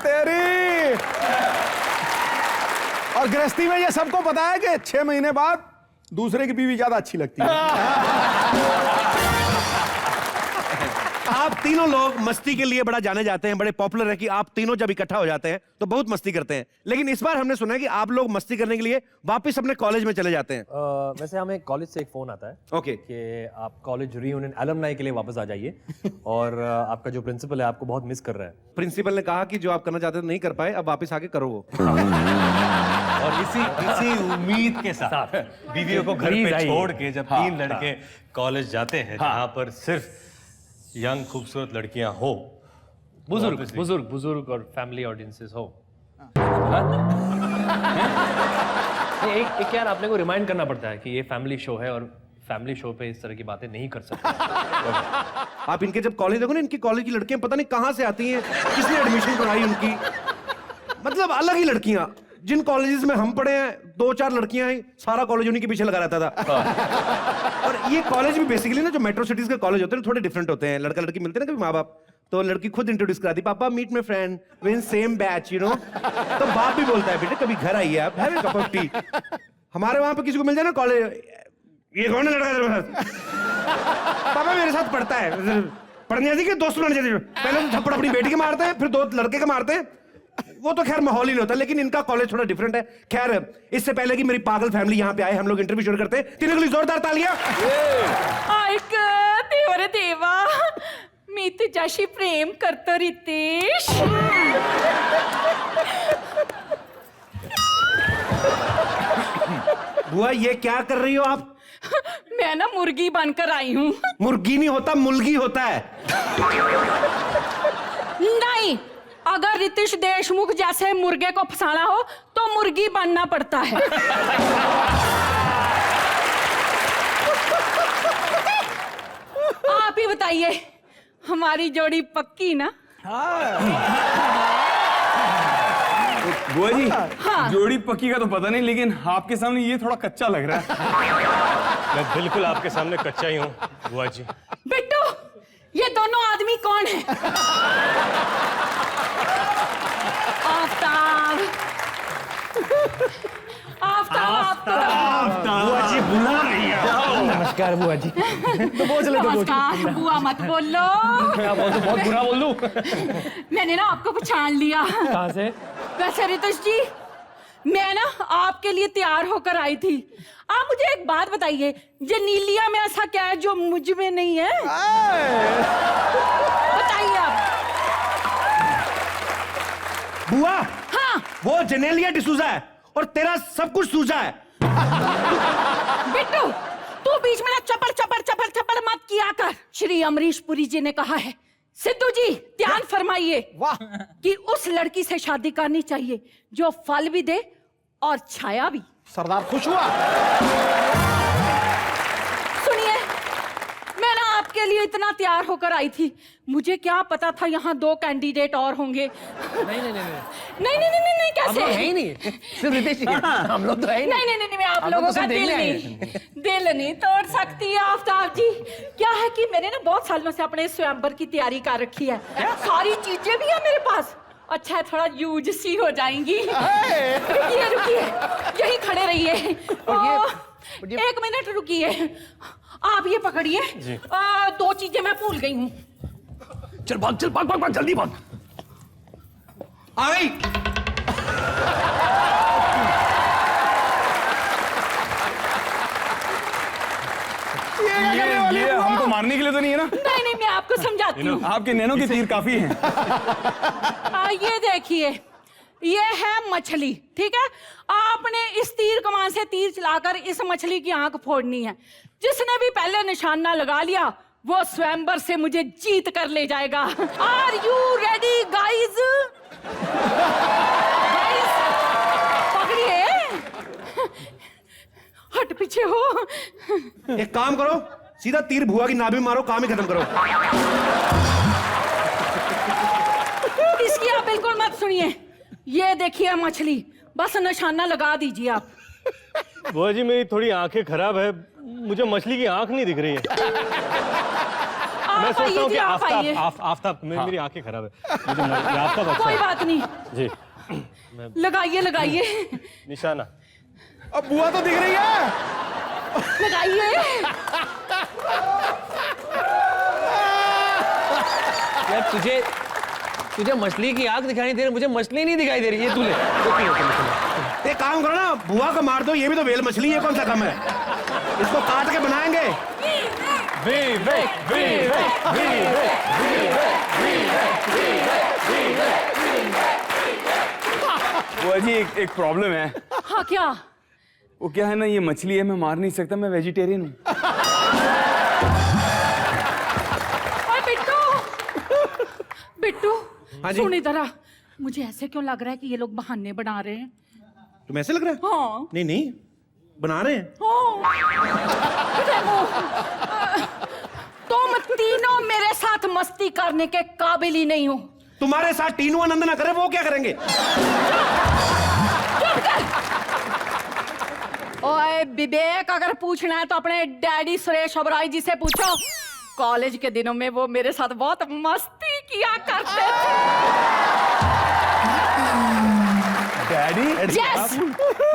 तेरी और गृहस्थी में ये सबको पता है कि 6 महीने बाद दूसरे की बीवी ज्यादा अच्छी लगती है। आप तीनों लोग मस्ती के लिए बड़ा जाने जाते हैं, बड़े पॉपुलर है कि आप तीनों जब इकट्ठा हो जाते हैं तो बहुत मस्ती करते हैं। लेकिन इस बार हमने सुना है कि आप लोग मस्ती करने के लिए वापस अपने कॉलेज में चले जाते हैं। वैसे हमें कॉलेज से एक फोन आता है ओके कि आप कॉलेज रियूनियन एलुमनाई के लिए वापस आ जाइए और आपका जो प्रिंसिपल है आपको बहुत मिस कर रहा है। प्रिंसिपल ने कहा कि जो आप करना चाहते थे नहीं कर पाए, अब वापस आके करो वो। और इसी उम्मीद के साथ बीवियों को घर पे छोड़ के जब तीन लड़के कॉलेज जाते हैं जहाँ पर सिर्फ यंग खूबसूरत लड़कियां हो, बुजुर्ग और फैमिली ऑडियंसेस हो। एक यार आपने को रिमाइंड करना पड़ता है कि ये फैमिली शो है और फैमिली शो पे इस तरह की बातें नहीं कर सकते। आप इनके जब कॉलेज देखो ना, इनकी कॉलेज की लड़कियां पता नहीं कहां से आती हैं, किसने एडमिशन कराई उनकी, मतलब अलग ही लड़कियां। जिन कॉलेजेस में हम पढ़े हैं 2-4 लड़कियां हैं, सारा कॉलेज उन्हीं के पीछे लगा रहता था। और ये कॉलेज भी बेसिकली ना जो मेट्रो सिटीज के कॉलेज होते हैं थोड़े डिफरेंट होते हैं। लड़का लड़की मिलते हैं ना कभी माँ बाप, तो लड़की खुद इंट्रोड्यूस कराती, पापा meet my friend we in same batch you know. तो बाप भी बोलता है बेटे कभी घर आइए आप, have a cup of T. हमारे वहां पे किसी को मिल जाए ना कॉलेज, ये कौन है लड़का तेरे साथ? पापा मेरे साथ पढ़ता है। पढ़ने आती कि दोस्त बनाने जाती? पहले तो थप्पड़ अपनी बेटी के मारते हैं, फिर 2 लड़के के मारते हैं। वो तो खैर माहौल ही नहीं होता, लेकिन इनका कॉलेज थोड़ा डिफरेंट है। खैर इससे पहले कि मेरी पागल फैमिली यहाँ पे आए, हम लोग इंटरव्यू शुरू करते हैं। तीनों के लिए जोरदार तालियां। देवा देवा मी तुझ्याशी प्रेम करतो रितेश। बुआ ये क्या कर रही हो आप? मैं ना मुर्गी बनकर आई हूँ। मुर्गी नहीं होता, मुलगी होता है। नहीं, अगर रितेश देशमुख जैसे मुर्गे को फंसाना हो तो मुर्गी बनना पड़ता है। आप ही बताइए, हमारी जोड़ी पक्की ना? बुआ जी हाँ। जोड़ी पक्की का तो पता नहीं, लेकिन आपके सामने ये थोड़ा कच्चा लग रहा है। मैं बिल्कुल आपके सामने कच्चा ही हूँ बुआ जी। बिट्टू, ये दोनों आदमी कौन है? आफ्ताब, बुआ जी बुला रही है। नमस्कार बुआ जी। तो बोल चले, नमस्कार। बुआ मत बोलो। क्या बोल दूं, बहुत बुरा बोल दूं? मैंने ना आपको पहचान लिया। कहाँ से? वैसे रितेश जी, मैं ना आपके लिए तैयार होकर आई थी। आप मुझे एक बात बताइए, जनीलिया में ऐसा क्या है जो मुझ में नहीं है? बताइए आप। बुआ हाँ, वो जेनेलिया डिसूजा है और तेरा सब कुछ सूजा है। बिट्टू तू बीच में ना चपड़ चपड़ चपड़ चपड़ मत किया कर। श्री अमरीश पुरी जी ने कहा है, सिद्धू जी ध्यान फरमाइए कि उस लड़की से शादी करनी चाहिए जो फल भी दे और छाया भी। सरदार खुश हुआ। सुनिए, मैं ना आपके लिए इतना तैयार होकर आई थी, मुझे क्या पता था यहाँ 2 कैंडिडेट और होंगे। नहीं कैसे? हम लोग है ही नहीं, सिर्फ रितेश जी। हम लोग तो है ही नहीं मैं आप लोगों का दिल नहीं तोड़ सकती। आफ्ताब जी, क्या है कि मैंने ना बहुत सालों से अपने स्वयंवर की तैयारी कर रखी है। सारी चीजें भी है मेरे पास। अच्छा है, थोड़ा यूज सी हो जाएंगी। रुकिए यही खड़े रहिए। 1 मिनट रुकिए, आप ये पकड़िए। 2 चीजें मैं भूल गई हूँ। चल भाग जल्दी भाग। आ गई। ये हमको मारने के लिए तो नहीं है ना? नहीं मैं आपको समझाती हूँ। आपके नैनों की तीर काफी हैं। ये देखिए, ये है मछली, ठीक है? आपने इस तीर कमान से तीर चलाकर इस मछली की आंख फोड़नी है। जिसने भी पहले निशाना लगा लिया वो स्वयंवर से मुझे जीत कर ले जाएगा। Are you ready guys? पकड़िए, हट पीछे हो। एक काम करो, सीधा तीर भुआ की नाभि में मारो, काम ही खत्म करो। इसकी आप बिल्कुल मत सुनिए। ये देखिए मछली, बस निशाना लगा दीजिए आप। बुआ जी मेरी थोड़ी आंखें खराब है, मुझे मछली की आंख नहीं दिख रही है। मैं सोचता हूँ कि आफ्ताब मेरी आंखें खराब है, मुझे आफ्ताब अच्छा कोई बात नहीं जी। लगाइए निशाना। अब बुआ तो दिख रही है। लगाइए। यार तुझे मछली की आंख दिखाई दे रही, मुझे मछली नहीं दिखाई दे रही। ये तू ले। एक काम करो ना, बुआ को मार दो, ये भी तो वेल मछली है, कौन सा कम है? इसको काट के बनाएंगे। वो जी एक प्रॉब्लम है। हाँ क्या? वो क्या है ना, ये मछली है, मैं मार नहीं सकता, मैं वेजिटेरियन हूँ। बिट्टू हाँ जी? सुन इधर आ। मुझे ऐसे क्यों लग रहा है कि ये लोग बहाने बना रहे हैं? तुम्हें ऐसे लग रहा है? हाँ। नहीं नहीं, बना रहे हैं। तुम तीनों मेरे साथ मस्ती करने के काबिल ही नहीं हो। तुम्हारे साथ टीनू आनंद ना करे, वो क्या करेंगे? ओए विवेक, अगर पूछना है तो अपने डैडी सुरेश ओबराय जी से पूछो। कॉलेज के दिनों में वो मेरे साथ बहुत मस्ती किया करते थे। डैडी? यस,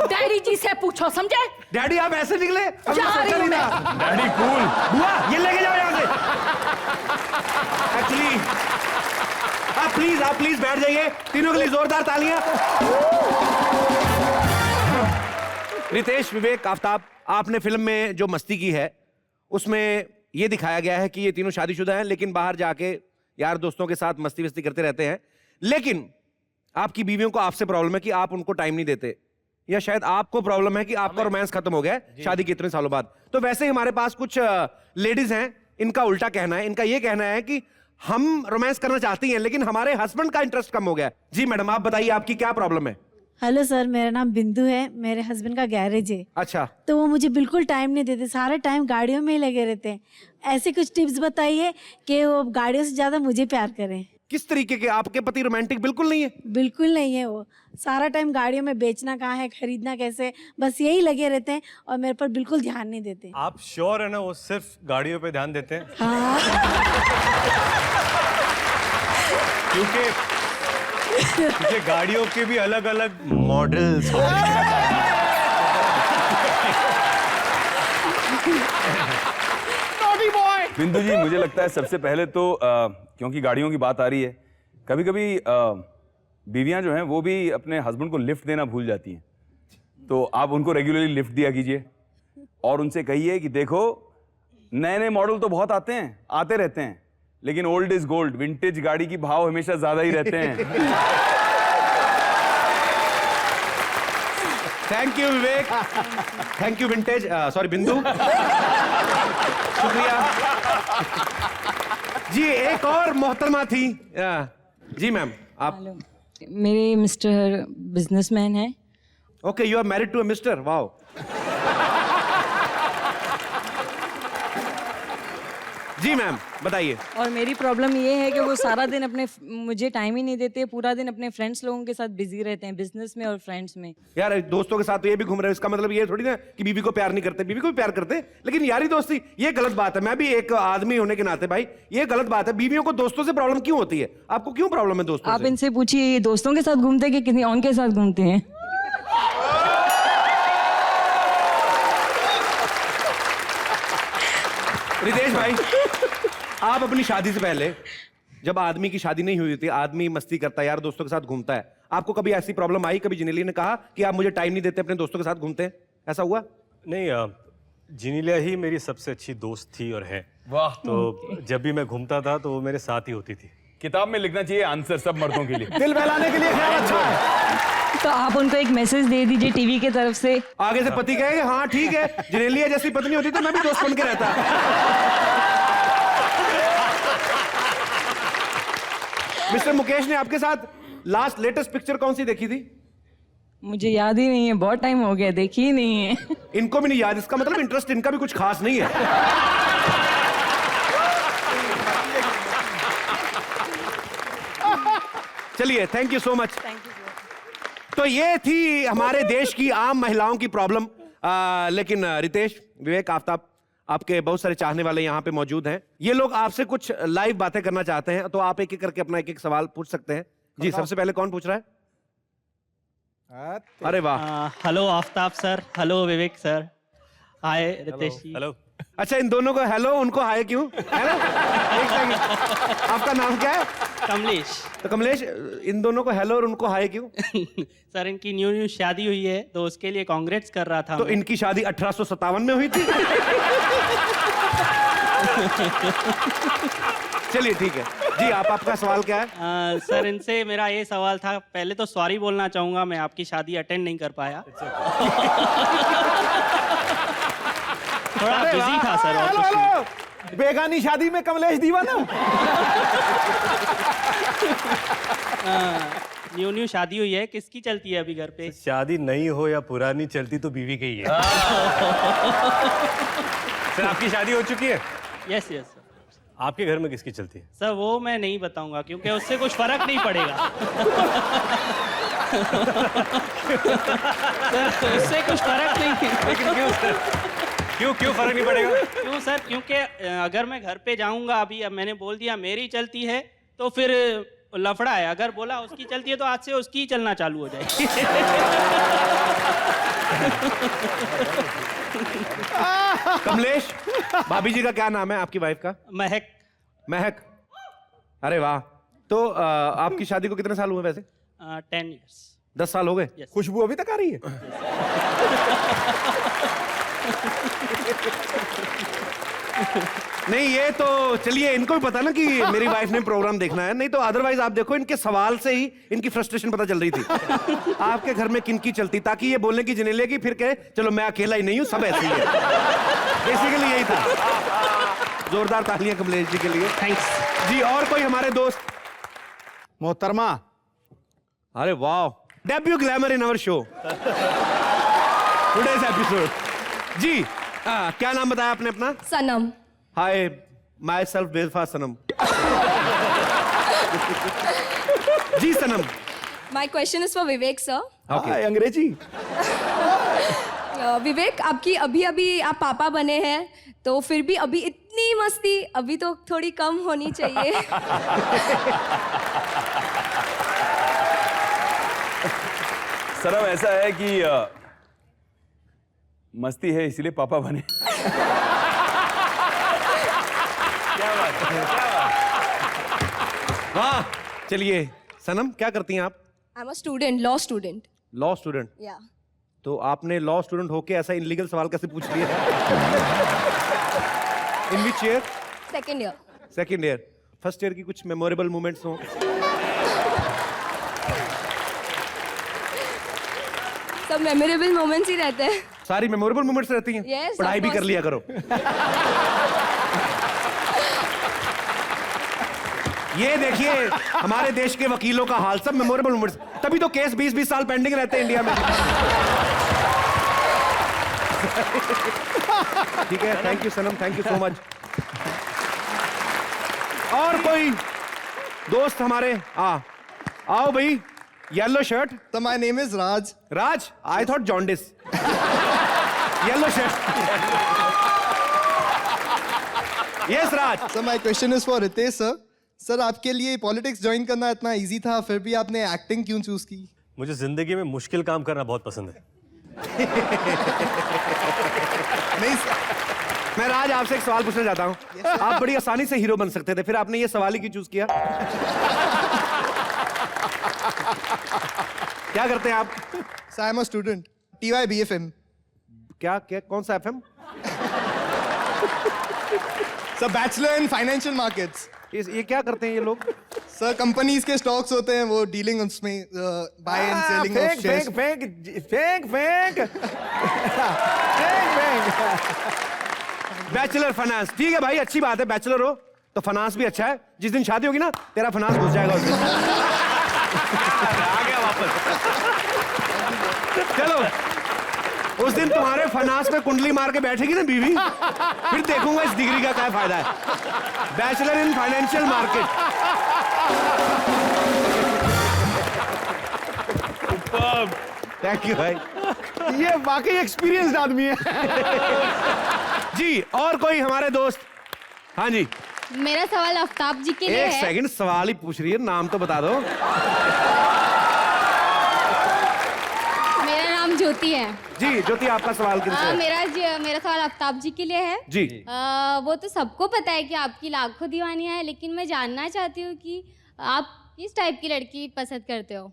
डैडी जी से पूछो, समझे? डैडी आप ऐसे निकले? जा रही हूं मैं। Daddy cool. बुआ ये लेके जाओ यहाँ से। एक्चुअली आप प्लीज बैठ जाइए, तीनों के लिए जोरदार तालियां। रितेश, विवेक, आफ्ताब, आपने फिल्म में जो मस्ती की है उसमें ये दिखाया गया है कि ये तीनों शादीशुदा हैं, लेकिन बाहर जाके यार दोस्तों के साथ मस्ती करते रहते हैं। लेकिन आपकी बीवियों को आपसे प्रॉब्लम है कि आप उनको टाइम नहीं देते, या शायद आपको प्रॉब्लम है कि आपका रोमांस खत्म हो गया है शादी के इतने सालों बाद। तो वैसे ही हमारे पास कुछ लेडीज हैं, इनका उल्टा कहना है। इनका ये कहना है कि हम रोमांस करना चाहती हैं लेकिन हमारे हस्बैंड का इंटरेस्ट कम हो गया। जी मैडम, आप बताइए आपकी क्या प्रॉब्लम है? हेलो सर, मेरा नाम बिंदु है, मेरे हस्बैंड का गैरेज है। अच्छा। तो वो मुझे बिल्कुल टाइम नहीं देते, सारा टाइम गाड़ियों में ही लगे रहते हैं। ऐसे कुछ टिप्स बताइए कि वो गाड़ियों से ज्यादा मुझे प्यार करें। किस तरीके के? आपके पति रोमांटिक बिल्कुल नहीं है? बिल्कुल नहीं है, वो सारा टाइम गाड़ियों में बेचना कहाँ है, खरीदना कैसे, बस यही लगे रहते हैं और मेरे पर बिल्कुल ध्यान नहीं देते। आप श्योर है ना वो सिर्फ गाड़ियों पे ध्यान देते हैं? हाँ। क्योंकि गाड़ियों के भी अलग अलग मॉडल्स होते हैं। बिंदु जी, मुझे लगता है सबसे पहले तो क्योंकि गाड़ियों की बात आ रही है, कभी कभी बीवियां जो हैं वो भी अपने हस्बैंड को लिफ्ट देना भूल जाती हैं। तो आप उनको रेगुलरली लिफ्ट दिया कीजिए और उनसे कहिए कि देखो, नए नए मॉडल तो बहुत आते रहते हैं, लेकिन ओल्ड इज गोल्ड, विंटेज गाड़ी की भाव हमेशा ज्यादा ही रहते हैं। Thank you Vivek, thank you vintage, sorry बिंदु, शुक्रिया जी। एक और मोहतरमा थी। जी मैम, आप? मेरे मिस्टर बिजनेसमैन है। Okay, you are married to a mister, wow. जी मैम, बताइए। और मेरी प्रॉब्लम ये है कि वो सारा दिन मुझे टाइम ही नहीं देते, पूरा दिन अपने फ्रेंड्स लोगों के साथ बिजी रहते हैं, बिजनेस में और फ्रेंड्स में। यार दोस्तों के साथ तो ये भी घूम रहे हैं, इसका मतलब ये थोड़ी ना कि बीवी को प्यार नहीं करते, बीवी को भी प्यार करते, लेकिन यारी दोस्ती ये गलत बात है। मैं भी एक आदमी होने के नाते भाई ये गलत बात है। बीवियों को दोस्तों से प्रॉब्लम क्यों होती है? आपको क्यों प्रॉब्लम है दोस्तों आप इनसे पूछिए, दोस्तों के साथ घूमते हैं कि किसी और के साथ घूमते हैं? रितेश भाई, आप अपनी शादी से पहले, जब आदमी की शादी नहीं हुई थी, आदमी मस्ती करता है, यार दोस्तों के साथ घूमता है, आपको कभी ऐसी प्रॉब्लम आई? कभी जिनेलिया ने कहा कि आप मुझे टाइम नहीं देते, अपने दोस्तों के साथ घूमते हैं? ऐसा हुआ? नहीं, जिनेलिया ही मेरी सबसे अच्छी दोस्त थी और है। वाह। तो जब भी मैं घूमता था तो वो मेरे साथ ही होती थी। किताब में लिखना चाहिए आंसर सब मर्दों के लिए। दिल बहलाने के लिए ख्याल अच्छा है। तो आप उनको एक मैसेज दे दीजिए टीवी की तरफ से। आगे से पति कहेगा हाँ ठीक है, जिनेलिया जैसी पत्नी होती तो मैं भी दोस्त बन के रहता। मिस्टर मुकेश ने आपके साथ लास्ट लेटेस्ट पिक्चर कौन सी देखी थी? मुझे याद ही नहीं है, बहुत टाइम हो गया, देखी ही नहीं है। इनको भी नहीं याद, इसका मतलब इंटरेस्ट इनका भी कुछ खास नहीं है। चलिए, थैंक यू सो मच। तो ये थी हमारे देश की आम महिलाओं की प्रॉब्लम। लेकिन रितेश, विवेक, आफ्ताब, आपके बहुत सारे चाहने वाले यहाँ पे मौजूद हैं। ये लोग आपसे कुछ लाइव बातें करना चाहते हैं, तो आप एक एक करके अपना एक एक सवाल पूछ सकते हैं। जी, सबसे पहले कौन पूछ रहा है? अरे वाह। हेलो आफ्ताब सर, हेलो विवेक सर, हाय रितेश जी। हेलो। अच्छा, इन दोनों को हेलो, उनको हाय क्यों? है ना? एक सेकंड, आपका नाम क्या है? कमलेश। तो कमलेश, इन दोनों को हेलो और उनको हाय क्यों? सर इनकी न्यू शादी हुई है तो उसके लिए कांग्रेट्स कर रहा था। तो इनकी शादी 1857 में हुई थी। चलिए ठीक है जी, आपका सवाल क्या है? सर इनसे मेरा ये सवाल था, पहले तो सॉरी बोलना चाहूंगा, मैं आपकी शादी अटेंड नहीं कर पाया। थोड़ा बिजी था सर। और हेलो कुछ नहीं। हेलो, बेगानी शादी में कमलेश दीवाना। न्यू शादी हुई है, किसकी चलती है अभी घर पे? शादी नई हो या पुरानी, चलती तो बीवी की ही है। सर आपकी शादी हो चुकी है? Yes yes sir. आपके घर में किसकी चलती है? सर वो मैं नहीं बताऊंगा क्योंकि उससे कुछ फर्क नहीं पड़ेगा। सर उससे कुछ फर्क नहीं। लेकिन क्यों सर? क्यों फर्क नहीं पड़ेगा? क्यों सर? क्योंकि अगर मैं घर पे जाऊंगा अभी, अब मैंने बोल दिया मेरी चलती है तो फिर लफड़ा है। अगर बोला उसकी चलती है तो आज से उसकी ही चलना चालू हो जाएगी। कमलेश, भाभी जी का क्या नाम है आपकी वाइफ का? महक। महक, अरे वाह। तो आपकी शादी को कितने साल हुए वैसे? 10 years। 10 साल हो गए? Yes। खुशबू अभी तक आ रही है? नहीं, ये तो चलिए, इनको भी पता ना कि मेरी वाइफ ने प्रोग्राम देखना है, नहीं तो अदरवाइज आप देखो इनके सवाल से ही इनकी फ्रस्ट्रेशन पता चल रही थी। आपके घर में किनकी चलती, ताकि ये बोलने की जिन्हें लेगी फिर कहे चलो मैं अकेला ही नहीं हूं, सब ऐसे ही है। बेसिकली यही था। जोरदार तालियां कमलेश जी के लिए। थैंक्स जी। और कोई हमारे दोस्त? मोहतरमा। अरे वाह, debut glamour in our show, today's episode. जी क्या नाम बताया आपने अपना? सनम। हाय, माई सेल्फ बेलफा सनम। जी Sanam. My question is for Vivek sir. Okay, अंग्रेजी। विवेक, आपकी अभी आप पापा बने हैं तो फिर भी अभी इतनी मस्ती अभी तो थोड़ी कम होनी चाहिए। सर ऐसा है कि मस्ती है इसलिए पापा बने। क्या बात है, क्या बात। वाह। चलिए सनम, क्या करती हैं आप? I am a student, law student. Law student? या। तो आपने लॉ स्टूडेंट होके ऐसा इनलीगल सवाल कैसे पूछ लिया? In which year? Second year. Second year. First year की कुछ मेमोरेबल मोमेंट्स हो? सब मेमोरेबल मोमेंट्स ही रहते हैं। सारी मेमोरेबल मोमेंट्स रहती हैं? Yes, पढ़ाई of भी कर course। लिया करो। ये देखिए हमारे देश के वकीलों का हाल, सब मेमोरेबल मोमेंट्स, तभी तो केस 20-20 साल पेंडिंग रहते हैं इंडिया में। ठीक है, thank you Sanam, thank you so much. और कोई दोस्त हमारे? आओ भाई, yellow shirt. So my name is Raj. Raj? I thought jaundice. Yellow shirt. Yes, Raj. So my question is for Ritesh sir. Sir आपके लिए पॉलिटिक्स ज्वाइन करना इतना इजी था, फिर भी आपने एक्टिंग क्यों चूज की? मुझे जिंदगी में मुश्किल काम करना बहुत पसंद है। नहीं सर, मैं राज आपसे एक सवाल पूछना चाहता हूँ। आप बड़ी आसानी से हीरो बन सकते थे, फिर आपने ये सवाल ही क्यों चूज किया? क्या करते हैं आप? Sir I am a student, TY BFM। क्या कौन सा FM? Sir bachelor in financial markets. ये क्या करते हैं ये लोग? सर कंपनीज के स्टॉक्स होते हैं, वो डीलिंग उसमें buy and selling of shares. Bachelor finance, ठीक है भाई, अच्छी बात है, बैचलर हो तो फाइनेंस भी अच्छा है। जिस दिन शादी होगी ना, तेरा फाइनेंस घुस जाएगा उस दिन। आ गया वापस। चलो, उस दिन तुम्हारे फाइनेंस में कुंडली मार के बैठेगी ना बीवी, फिर देखूंगा इस डिग्री का क्या फायदा है। Bachelor in financial market. Thank you भाई, ये वाकई एक्सपीरियंस्ड आदमी है। जी। और कोई हमारे दोस्त? हाँ जी। मेरा सवाल आफ्ताब जी के लिए एक है। सेकंड, सवाल ही पूछ रही है, नाम तो बता दो। मेरा नाम ज्योति है। जी ज्योति, आपका सवाल किनसे है? मेरा सवाल आफ्ताब जी के लिए है। जी। वो तो सबको पता है कि आपकी लाखों दीवानियां हैं, लेकिन मैं जानना चाहती हूँ कि आप किस टाइप की लड़की पसंद करते हो?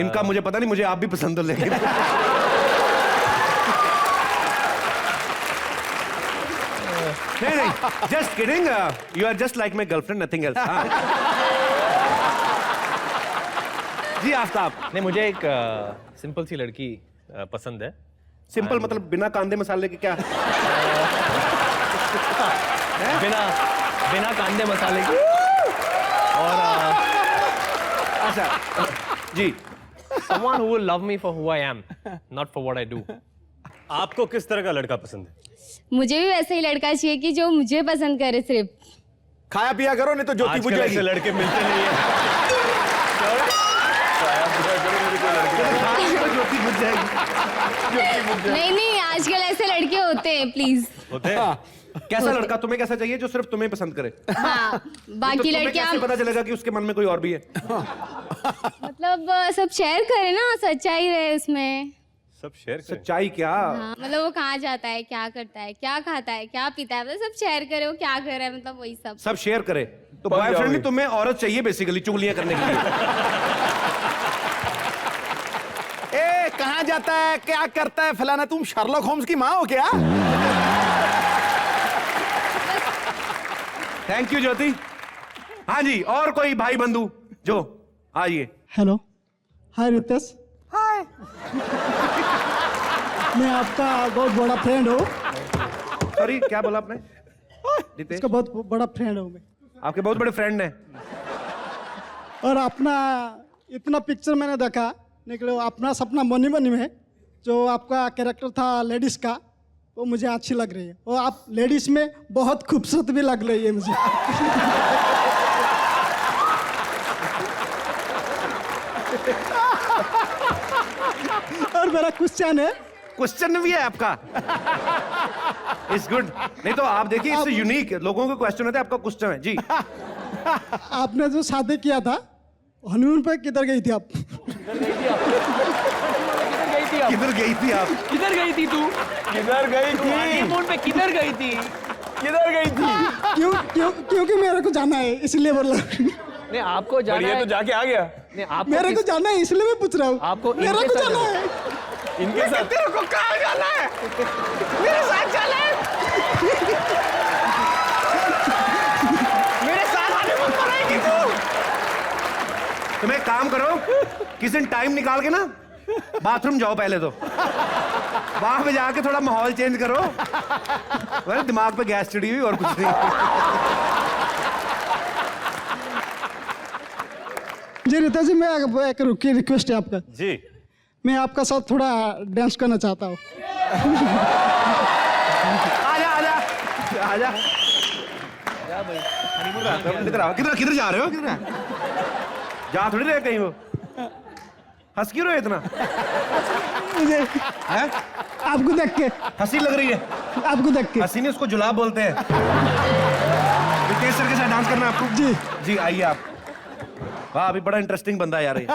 इनका मुझे पता नहीं, मुझे आप भी पसंद हो लेकिन नहीं, just kidding, you are just like my girlfriend, nothing else. जी आफ्ताब। नहीं, मुझे एक सिंपल सी लड़की पसंद है। सिंपल मतलब बिना कांदे मसाले के? क्या बिना कांदे मसाले की। और अच्छा जी, someone who will love me for who I am, not for what I do. आपको किस तरह का लड़का पसंद है? मुझे भी वैसा ही लड़का चाहिए कि जो मुझे पसंद करे सिर्फ। खाया पिया करो, नहीं तो ज्योति बुझ जाएगी। लड़के मिलते नहीं है। ज्योति बुझ जाएगी। नहीं, आजकल ऐसे लड़के होते हैं, प्लीज। होते हैं? कैसा लड़का तुम्हें कैसा चाहिए जो सिर्फ तुम्हें पसंद करे? हाँ, बाकी लड़कियां पता चलेगा कि उसके मन में कोई और भी है। मतलब सब शेयर करे ना, सच्चाई रहे उसमें। सब शेयर सच्चाई क्या? हाँ, मतलब वो कहाँ जाता है, क्या करता है, क्या खाता है, क्या पीता है, मतलब सब शेयर करे, वो क्या कर रहा है, मतलब वही सब शेयर करे। तो बॉयफ्रेंड भी तुम्हें औरत चाहिए बेसिकली चुगलियां करने के लिए। ए कहाँ जाता है, क्या करता है फलाना? तुम शर्लॉक होम्स की माँ हो क्या? थैंक यू ज्योति। हाँ जी, और कोई भाई बंधु जो आइए। हेलो, हाय रितेश। हाय। मैं आपका बहुत बड़ा फ्रेंड हूँ। सॉरी, क्या बोला आपने? रितेश इसका बहुत बड़ा फ्रेंड हूँ मैं। आपके बहुत बड़े फ्रेंड हैं। और अपना इतना पिक्चर मैंने देखा, निकले अपना सपना मनी मनी में जो आपका कैरेक्टर था लेडीज का, वो मुझे अच्छी लग रही है। और आप लेडीज में बहुत खूबसूरत भी लग रही है मुझे। और मेरा क्वेश्चन भी है आपका। It's good. नहीं तो आप देखिए, इससे यूनिक लोगों के क्वेश्चन होते हैं, आपका क्वेश्चन है जी। आपने जो शादी किया था, हनीमून पे किधर गई थी आप? किधर गई थी आप? किधर गई थी तू? किधर गई थी? हनीमून पे किधर गई थी? किधर गई थी? क्योंकि मेरे को जाना है, इसलिए बोल रहा हूँ। नहीं, आपको जाना है तो जाके आ गया। नहीं, आपको मेरे को जाना है, इसलिए मैं पूछ रहा हूँ। आपको मेरे को जाना है। इनके साथ। तेरे को कहाँ जाना है? मेरे साथ जाना है। मेरे साथ हनीमून पर आएगी तू। तुम एक काम करो, किसी दिन टाइम निकाल के ना बाथरूम जाओ पहले तो, वहां पे जाके थोड़ा माहौल चेंज करो, वरना दिमाग पे गैस चढ़ी हुई और कुछ नहीं। जी रिता जी, मैं एक रिक्वेस्ट है आपका जी। मैं आपका साथ थोड़ा डांस करना चाहता हूँ। आजा आजा आजा। किधर जा रहे हो? किधर जा थोड़ी रहे कहीं? वो हंस क्यों रहे इतना? मुझे आपको देख के हंसी लग रही है। आपको देख के हंसी नहीं, उसको जुलाब बोलते हैं। रितेश सर के साथ डांस करना आपको? जी जी, आइए आप। वाह, अभी बड़ा इंटरेस्टिंग बंदा है यार ये।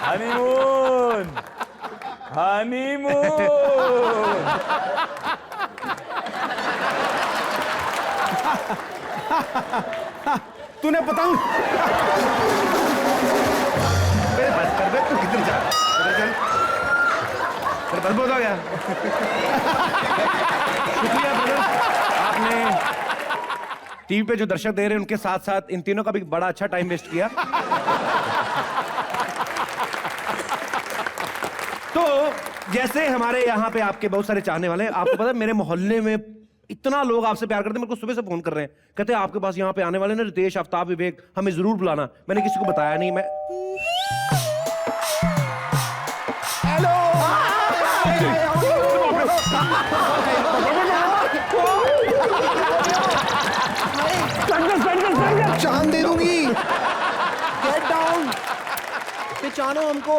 Honeymoon, honeymoon. तूने बताऊं? बस कर दे, तू किधर जा? बस बहुत हो गया। शुक्रिया ब्रदर, आपने टीवी पे जो दर्शक दे रहे हैं उनके साथ साथ इन तीनों का भी बड़ा अच्छा टाइम वेस्ट किया। तो जैसे हमारे यहाँ पे आपके बहुत सारे चाहने वाले हैं, आपको पता है मेरे मोहल्ले में इतना लोग आपसे प्यार करते हैं, मेरे को सुबह से फोन कर रहे हैं, कहते हैं आपके पास यहाँ पे आने वाले ना रितेश, आफ्ताब, विवेक, हमें जरूर बुलाना। मैंने किसी को बताया नहीं। मैं चांद दे दूंगी। Get down. पहचानो हमको।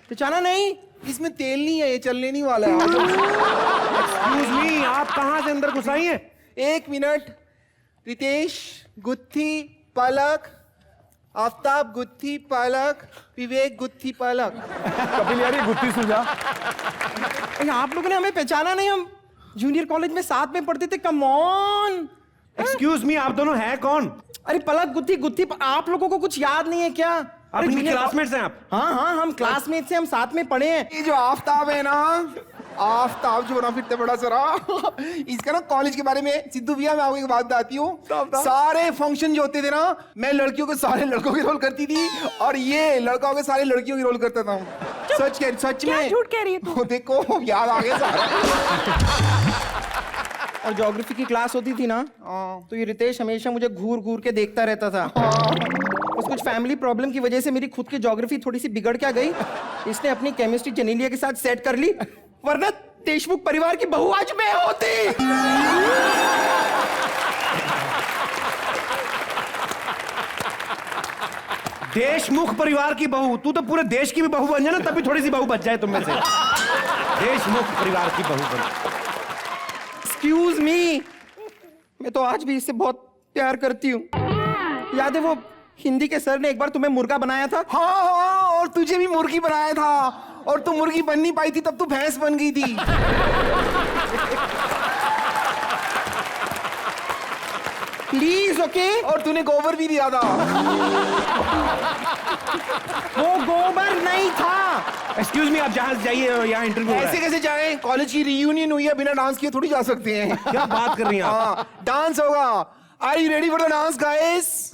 पहचाना नहीं? इसमें तेल नहीं है, ये चलने नहीं वाला है। एक्सक्यूज मी, आप कहां से अंदर घुस आई हैं? 1 मिनट। रितेश गुत्थी पलक, आफ्ताब गुत्थी पलक, विवेक गुत्थी पलक। कपिल यार ये गुत्थी सुलझा। आप लोगों ने हमें पहचाना नहीं, हम जूनियर कॉलेज में साथ में पढ़ते थे। Come on. एक्सक्यूज मी, आप दोनों हैं कौन? अरे पलक गुत्थी गुत्थी, आप लोगों को कुछ याद नहीं है क्या? अरे क्लासमेट्स हैं आप? हाँ हाँ, हम क्लासमेट्स हैं, हम साथ में पढ़े हैं। ये जो आफ्ताब है ना, आफ्ताब जो बना फिरते बड़ा सरा, इसका ना कॉलेज के बारे में सिद्धू भैया मैं आपको एक बात बताती हूँ। सारे फंक्शन जो होते थे ना, मैं लड़कियों को सारे लड़कों की रोल करती थी और ये लड़का के सारे लड़कियों की रोल करता था। सच में झूठ कह रही है तू? देखो याद आ गया सारा। और ज्योग्राफी की क्लास होती थी ना, तो ये रितेश हमेशा मुझे घूर घूर के देखता रहता था। बस कुछ फैमिली प्रॉब्लम की वजह से मेरी खुद की ज्योग्राफी थोड़ी सी बिगड़ क्या गई। इसने अपनी केमिस्ट्री जनीलिया के साथ सेट कर ली, वरना देशमुख परिवार की बहू आज मैं होती। देशमुख परिवार की बहू? तू तो पूरे देश की भी बहू बन जाए ना, तभी थोड़ी सी बहू बच जाए तुम में से। देशमुख परिवार की बहू बन। एक्सक्यूज मी, मैं तो आज भी इससे बहुत प्यार करती हूँ। याद है वो हिंदी के सर ने एक बार तुम्हें मुर्गा बनाया था? हाँ, और तुझे भी मुर्गी बनाया था, और तू मुर्गी बन नहीं पाई थी, तब तू भैंस बन गई थी। Please okay. और तूने गोबर भी दिया था। वो गोबर नहीं था। एक्सक्यूज मी, आप जहां जाइए, यहाँ इंटरव्यू। ऐसे कैसे जाएं? कॉलेज की रियूनियन हुई है, बिना डांस किए थोड़ी जा सकते हैं। क्या बात कर रही हैं आप? डांस होगा। Are you ready for the dance guys?